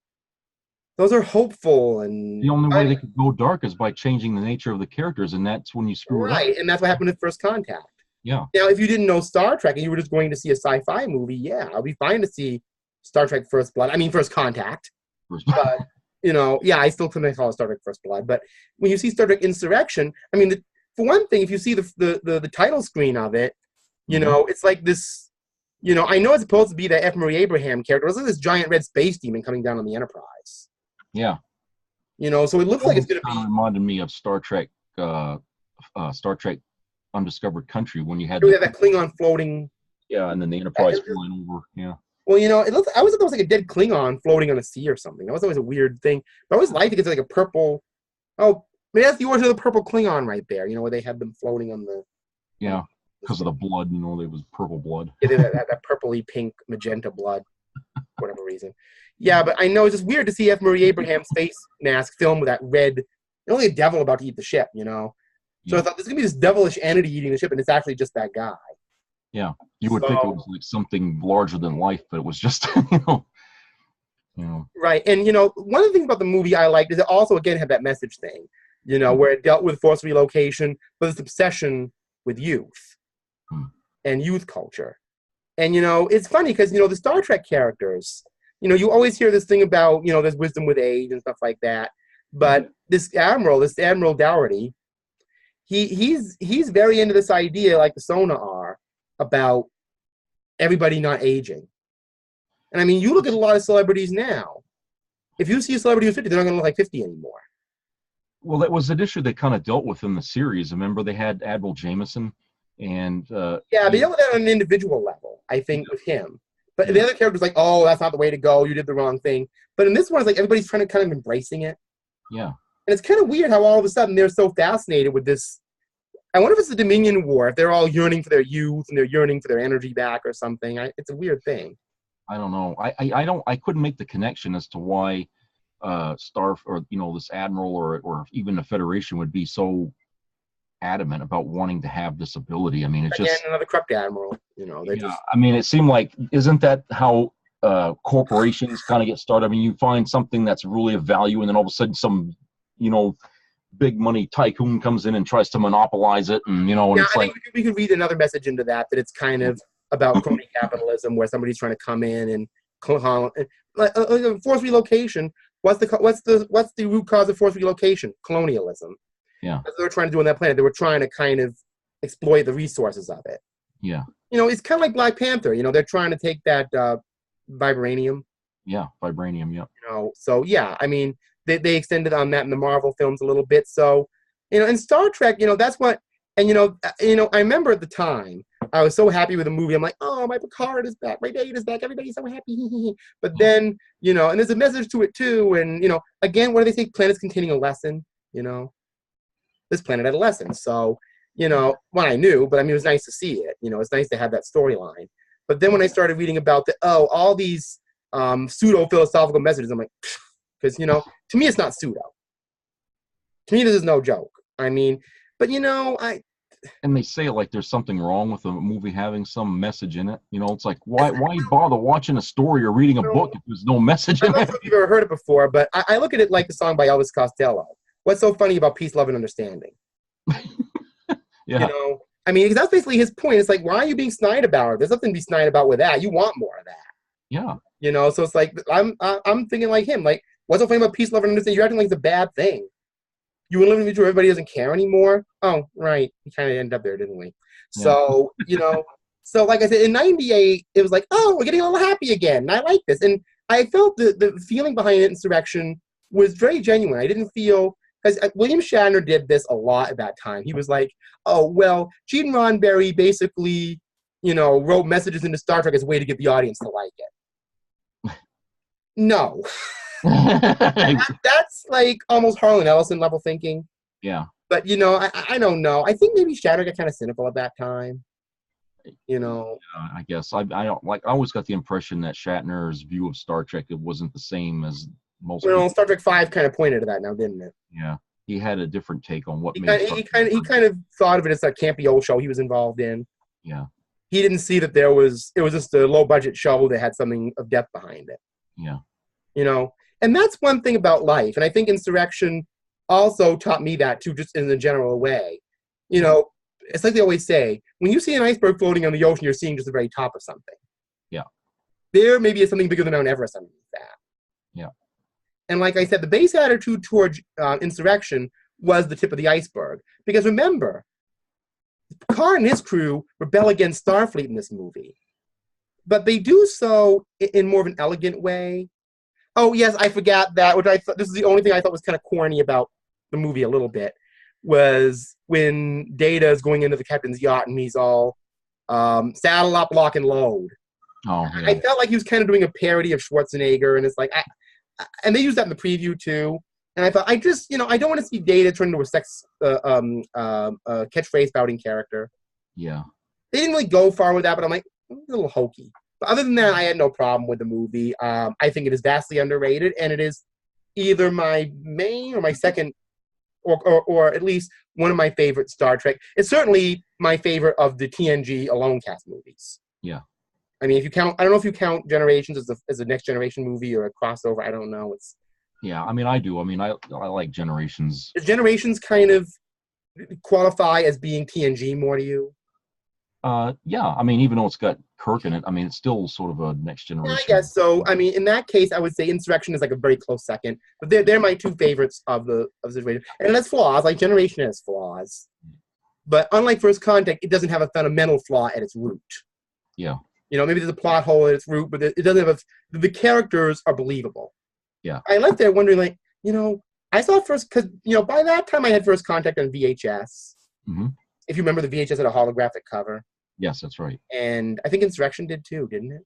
hopeful, and the only way they could go dark is by changing the nature of the characters, and that's when you screw it up. Right, and that's what happened with First Contact. Yeah. Now, if you didn't know Star Trek and you were just going to see a sci-fi movie, I'll be fine to see Star Trek First Contact. But I still couldn't call it Star Trek First Blood. But when you see Star Trek Insurrection, I mean, for one thing, if you see the title screen of it, it's like this. I know it's supposed to be that F. Murray Abraham character. It's like this giant red space demon coming down on the Enterprise. Yeah. So it looks like it's going to be. Reminded me of Star Trek Undiscovered Country when you had that Klingon floating. Yeah, and then the Enterprise flying over. Yeah. Well, I always thought it was like a dead Klingon floating on a sea or something. That was always a weird thing. But I always liked it because it's like a purple. Oh, maybe that's the origin of the purple Klingon right there. Where they had them floating on the. Yeah, because of the blood. There was purple blood. Yeah, that purpley pink magenta blood, for whatever reason. Yeah, but I know it's just weird to see F. Murray Abraham's face mask filmed with that red. Only a devil about to eat the ship, So I thought there's gonna be this devilish entity eating the ship, and it's actually just that guy. Yeah, you would think it was like something larger than life, but it was just, Right, and one of the things about the movie I liked is it also again had that message thing, where it dealt with forced relocation, but this obsession with youth and youth culture, and it's funny because the Star Trek characters, you always hear this thing about there's wisdom with age and stuff like that, but this Admiral Dougherty, he's very into this idea, like the Sona are, about everybody not aging. And I mean, you look at a lot of celebrities now. If you see a celebrity who's 50, they're not going to look like 50 anymore. Well, that was an issue they kind of dealt with in the series. Remember, they had Admiral Jameson, and but they dealt with that on an individual level, I think, with him. But the other character's like, oh, that's not the way to go. You did the wrong thing. But in this one, it's like everybody's trying to kind of embracing it. Yeah. And it's kind of weird how all of a sudden they're so fascinated with this. I wonder if it's the Dominion War, if they're all yearning for their youth and they're yearning for their energy back or something. It's a weird thing. I don't know. I couldn't make the connection as to why this admiral or even the Federation would be so adamant about wanting to have this ability. I mean, it's just another corrupt admiral. I mean, it seemed like, isn't that how corporations kind of get started? I mean, you find something that's really of value, and then all of a sudden some big money tycoon comes in and tries to monopolize it, and it's like we could read another message into that it's kind of about crony capitalism, where somebody's trying to come in and forced relocation. What's the root cause of forced relocation? Colonialism. Yeah, that's what they were trying to do on that planet. They were trying to kind of exploit the resources of it. Yeah, it's kind of like Black Panther. They're trying to take that vibranium. Yeah, vibranium. Yeah. So yeah, I mean. They extended on that in the Marvel films a little bit. So, in Star Trek, that's what, and I remember at the time, I was so happy with the movie. I'm like, oh, my Picard is back, my Data is back, everybody's so happy. But then, and there's a message to it too. And, again, what do they say? Planets containing a lesson, This planet had a lesson. So, I knew, but I mean, it was nice to see it. It's nice to have that storyline. But then when I started reading about all these pseudo-philosophical messages, I'm like, because, to me, it's not pseudo. To me, this is no joke. I mean, but, And they say like there's something wrong with a movie having some message in it. You know, it's like why bother watching a story or reading a book if there's no message in I'm not it? sure if you've ever heard it before, but I look at it like the song by Elvis Costello. What's so funny about peace, love, and understanding? Yeah. You know, I mean, 'cause that's basically his point. It's like, why are you being snide about it? There's nothing to be snide about with that. You want more of that. Yeah. You know, so it's like I'm thinking like him. Like, what's so funny about peace, love, and understanding? You're acting like it's a bad thing. You want to live in a future where everybody doesn't care anymore? Oh, right. We kind of ended up there, didn't we? Yeah. So, you know, so like I said, in 98, it was like, oh, we're getting a little happy again. And I like this. And I felt the feeling behind Insurrection was very genuine. I didn't feel, because William Shatner did this a lot at that time. He was like, oh, well, Gene Roddenberry basically, you know, wrote messages into Star Trek as a way to get the audience to like it. No. That's like almost Harlan Ellison level thinking. Yeah. But, you know, I don't know. I think maybe Shatner got kind of cynical at that time. You know. I guess I don't like. I always got the impression that Shatner's view of Star Trek it wasn't the same as most. Well, Star Trek V kind of pointed to that now, didn't it? Yeah, he had a different take on what he made. He kind of thought of it as a campy old show he was involved in. Yeah. He didn't see that it was just a low budget show that had something of depth behind it. Yeah. You know, and that's one thing about life, and I think Insurrection also taught me that too, just in a general way. You know, it's like they always say, when you see an iceberg floating on the ocean, you're seeing just the very top of something. Yeah. There maybe is something bigger than Mount Everest underneath that. Yeah. And like I said, the base attitude toward Insurrection was the tip of the iceberg. Because remember, Picard and his crew rebel against Starfleet in this movie. But they do so in more of an elegant way. Oh, yes, I forgot that, which I thought, this is the only thing I thought was kind of corny about the movie a little bit, was when Data is going into the captain's yacht and he's all saddle up, lock, and load. Oh, yeah. I felt like he was kind of doing a parody of Schwarzenegger, and it's like, and they used that in the preview too. And I thought, I don't want to see Data turn into a sex catchphrase spouting character. Yeah. They didn't really go far with that, but I'm like, a little hokey. But other than that, I had no problem with the movie. I think it is vastly underrated, and it is either my main or my second, or at least one of my favorite Star Trek. It's certainly my favorite of the TNG Alone cast movies. Yeah. I mean, if you count, I don't know if you count Generations as a Next Generation movie or a crossover. I don't know. Yeah, I mean, I do. I mean, I like Generations. Does Generations kind of qualify as being TNG more to you? Yeah, I mean, even though it's got Kirk in it, I mean, it's still sort of a Next Generation. Yeah, I guess so. I mean, in that case, I would say Insurrection is like a very close second. But they're my two favorites of the situation. And it has flaws. Like Generation has flaws. But unlike First Contact, it doesn't have a fundamental flaw at its root. Yeah. You know, maybe there's a plot hole at its root, but it doesn't have the characters are believable. Yeah. I left there wondering, like, you know, I saw because, you know, by that time I had First Contact on VHS. Mm-hmm. If you remember, the VHS had a holographic cover. Yes, that's right. And I think Insurrection did too, didn't it?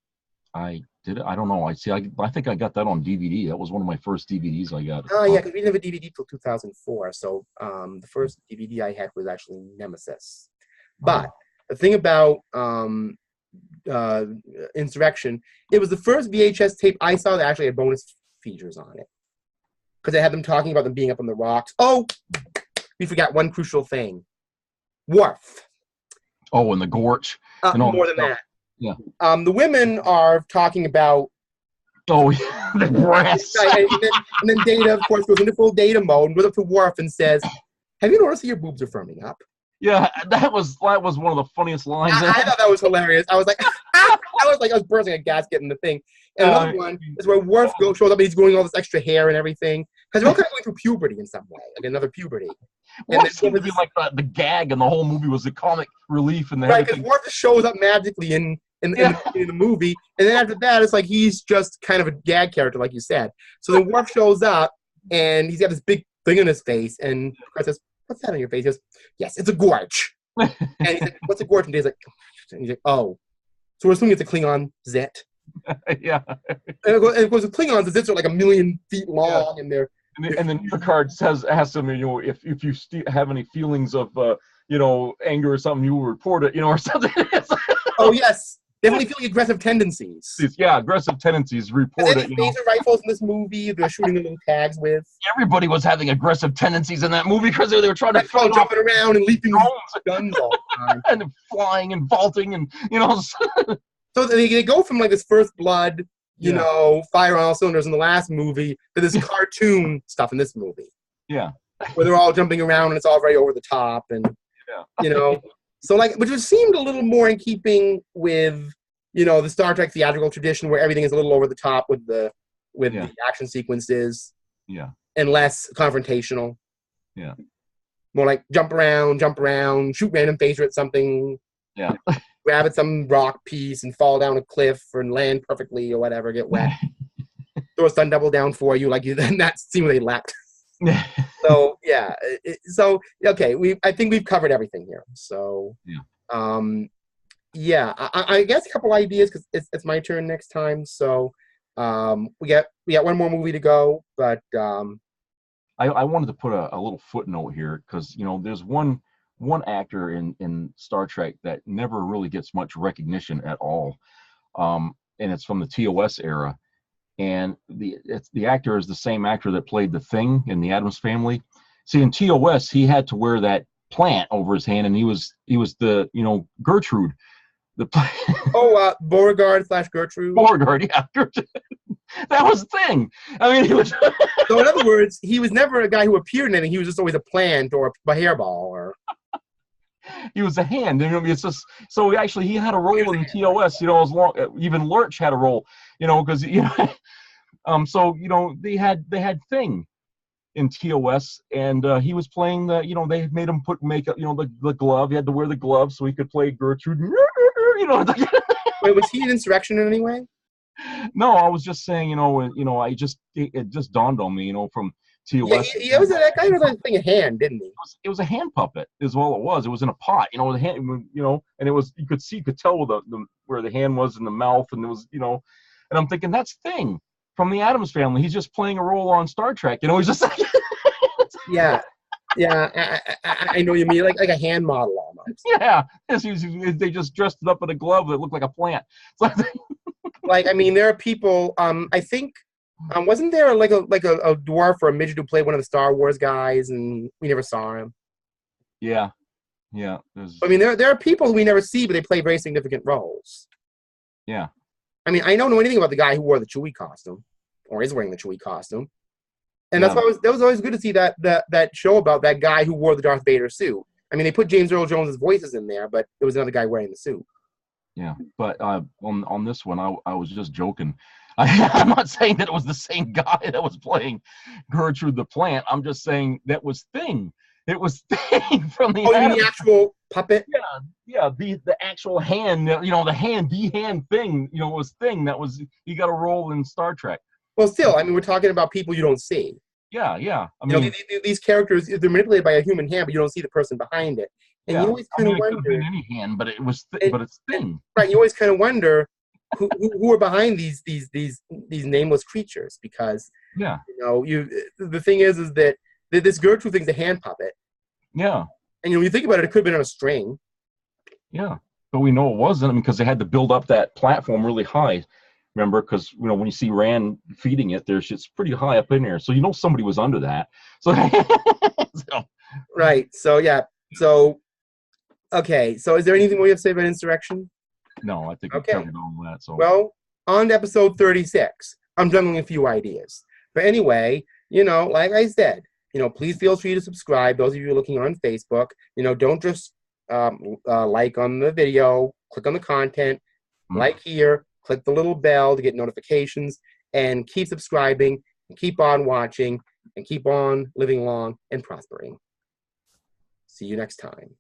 I did it. I don't know. I think I got that on DVD. That was one of my first DVDs I got. Oh, yeah, because we didn't have a DVD till 2004. So the first DVD I had was actually Nemesis. But the thing about Insurrection, it was the first VHS tape I saw that actually had bonus features on it. Because they had them talking about them being up on the rocks. Oh, we forgot one crucial thing. Worf. Oh, and the Gorch. And all more than that. Yeah. The women are talking about. Oh, yeah, the breasts. and then Data, of course, goes into full Data mode and goes up to Worf and says, "Have you noticed that your boobs are firming up?" Yeah, that was one of the funniest lines. I thought that was hilarious. I was like, I was bursting a gasket in the thing. And another one is where Worf shows up and he's growing all this extra hair and everything. Because they're all kind of going through puberty in some way, like another puberty. And Worf seemed to be like the gag in the whole movie was the comic relief and right, because Worf just shows up magically in the movie, and then after that, it's like he's just kind of a gag character, like you said. So then Worf shows up, and he's got this big thing on his face, and Chris says, "What's that on your face?" He goes, "Yes, it's a gorge." And he's like, "What's a gorge?" And he's like, "Oh." So we're assuming it's a Klingon zit. Yeah. And of course, the Klingons, the zits are like 1 million feet long, and they're... And then Picard asks him, you know, if you have any feelings of, you know, anger or something, you will report it, you know, or something. Oh, yes. definitely feeling aggressive tendencies. Yeah, aggressive tendencies reported. Any phaser rifles in this movie they're shooting the little tags with? Everybody was having aggressive tendencies in that movie because they were trying to fight jumping around and leaping guns all the time. and flying and vaulting and So they go from like this First Blood, you know, fire on all cylinders in the last movie to this cartoon stuff in this movie. Yeah. Where they're all jumping around and it's all very over the top and you know. So like, which just seemed a little more in keeping with, you know, the Star Trek theatrical tradition where everything is a little over the top with the action sequences. Yeah. And less confrontational. Yeah. More like jump around, shoot random phaser at something. Yeah. Grab at some rock piece and fall down a cliff and land perfectly or whatever, get wet. Throw a stun double down for you, like you. Then that seemed they leapt. So yeah, okay. I think we've covered everything here. So I guess a couple ideas because it's my turn next time. So we got one more movie to go, but I wanted to put a little footnote here because you know there's one actor in Star Trek that never really gets much recognition at all, and it's from the TOS era. And the actor is the same actor that played the Thing in the Addams Family. See, in TOS, he had to wear that plant over his hand, and he was the Gertrude. Beauregard / Gertrude. Beauregard, yeah, Gertrude. That was the Thing. I mean, he was. So in other words, he was never a guy who appeared in anything. He was just always a plant or a hairball or. He was a hand. You know, it's just so actually he had a role in TOS. You know, as long even Lurch had a role. You know, because so you know they had Thing in TOS, and he was playing the. You know, they made him put makeup. You know, the glove. He had to wear the glove so he could play Gertrude. You know. Wait, was he in Insurrection in any way? No, I was just saying. It just dawned on me. You know, from TOS. Yeah, that guy was like a hand, didn't he? It was a hand puppet, is all it was. It was in a pot, you know, the hand, you know, and it was you could tell where the hand was in the mouth, and it was, you know, and I'm thinking that's Thing from the Addams Family. He's just playing a role on Star Trek, you know. He's just like yeah, I know you mean like a hand model almost. Yeah, they just dressed it up in a glove that looked like a plant. Like I mean, there are people. I think. Wasn't there like a dwarf or a midget who played one of the Star Wars guys, and we never saw him? Yeah. I mean, there are people who we never see, but they play very significant roles. Yeah. I mean, I don't know anything about the guy who wore the Chewie costume, or is wearing the Chewie costume, and that's why that was always good to see that show about that guy who wore the Darth Vader suit. I mean, they put James Earl Jones's voices in there, but there was another guy wearing the suit. Yeah, but on this one, I was just joking. I'm not saying that it was the same guy that was playing Gertrude the plant. I'm just saying that was Thing. It was Thing from the. Oh, you mean the actual puppet? Yeah, the actual hand. You know, the hand Thing. You know, was Thing. That was he got a role in Star Trek. Well, still, I mean, we're talking about people you don't see. Yeah. I mean, these characters, they're manipulated by a human hand, but you don't see the person behind it. And you always kind of wonder. It could have been any hand, but but it's Thing. Right. You always kind of wonder who are behind these nameless creatures, because you know the thing is that this Gertrude thing's a hand puppet. Yeah. And you know, when you think about it, it could have been on a string. Yeah, but we know it wasn't, because they had to build up that platform really high. Remember, because you know when you see Rand feeding it, it's pretty high up in there, so you know somebody was under that. So, right. So yeah. So okay. So is there anything more you have to say about Insurrection? No, I think we covered all that. So well, on to episode 36. I'm juggling a few ideas, but anyway, you know, like I said, you know, please feel free to subscribe. Those of you looking on Facebook, you know, don't just like on the video, click on the content, like here, click the little bell to get notifications, and keep subscribing, and keep on watching, and keep on living long and prospering. See you next time.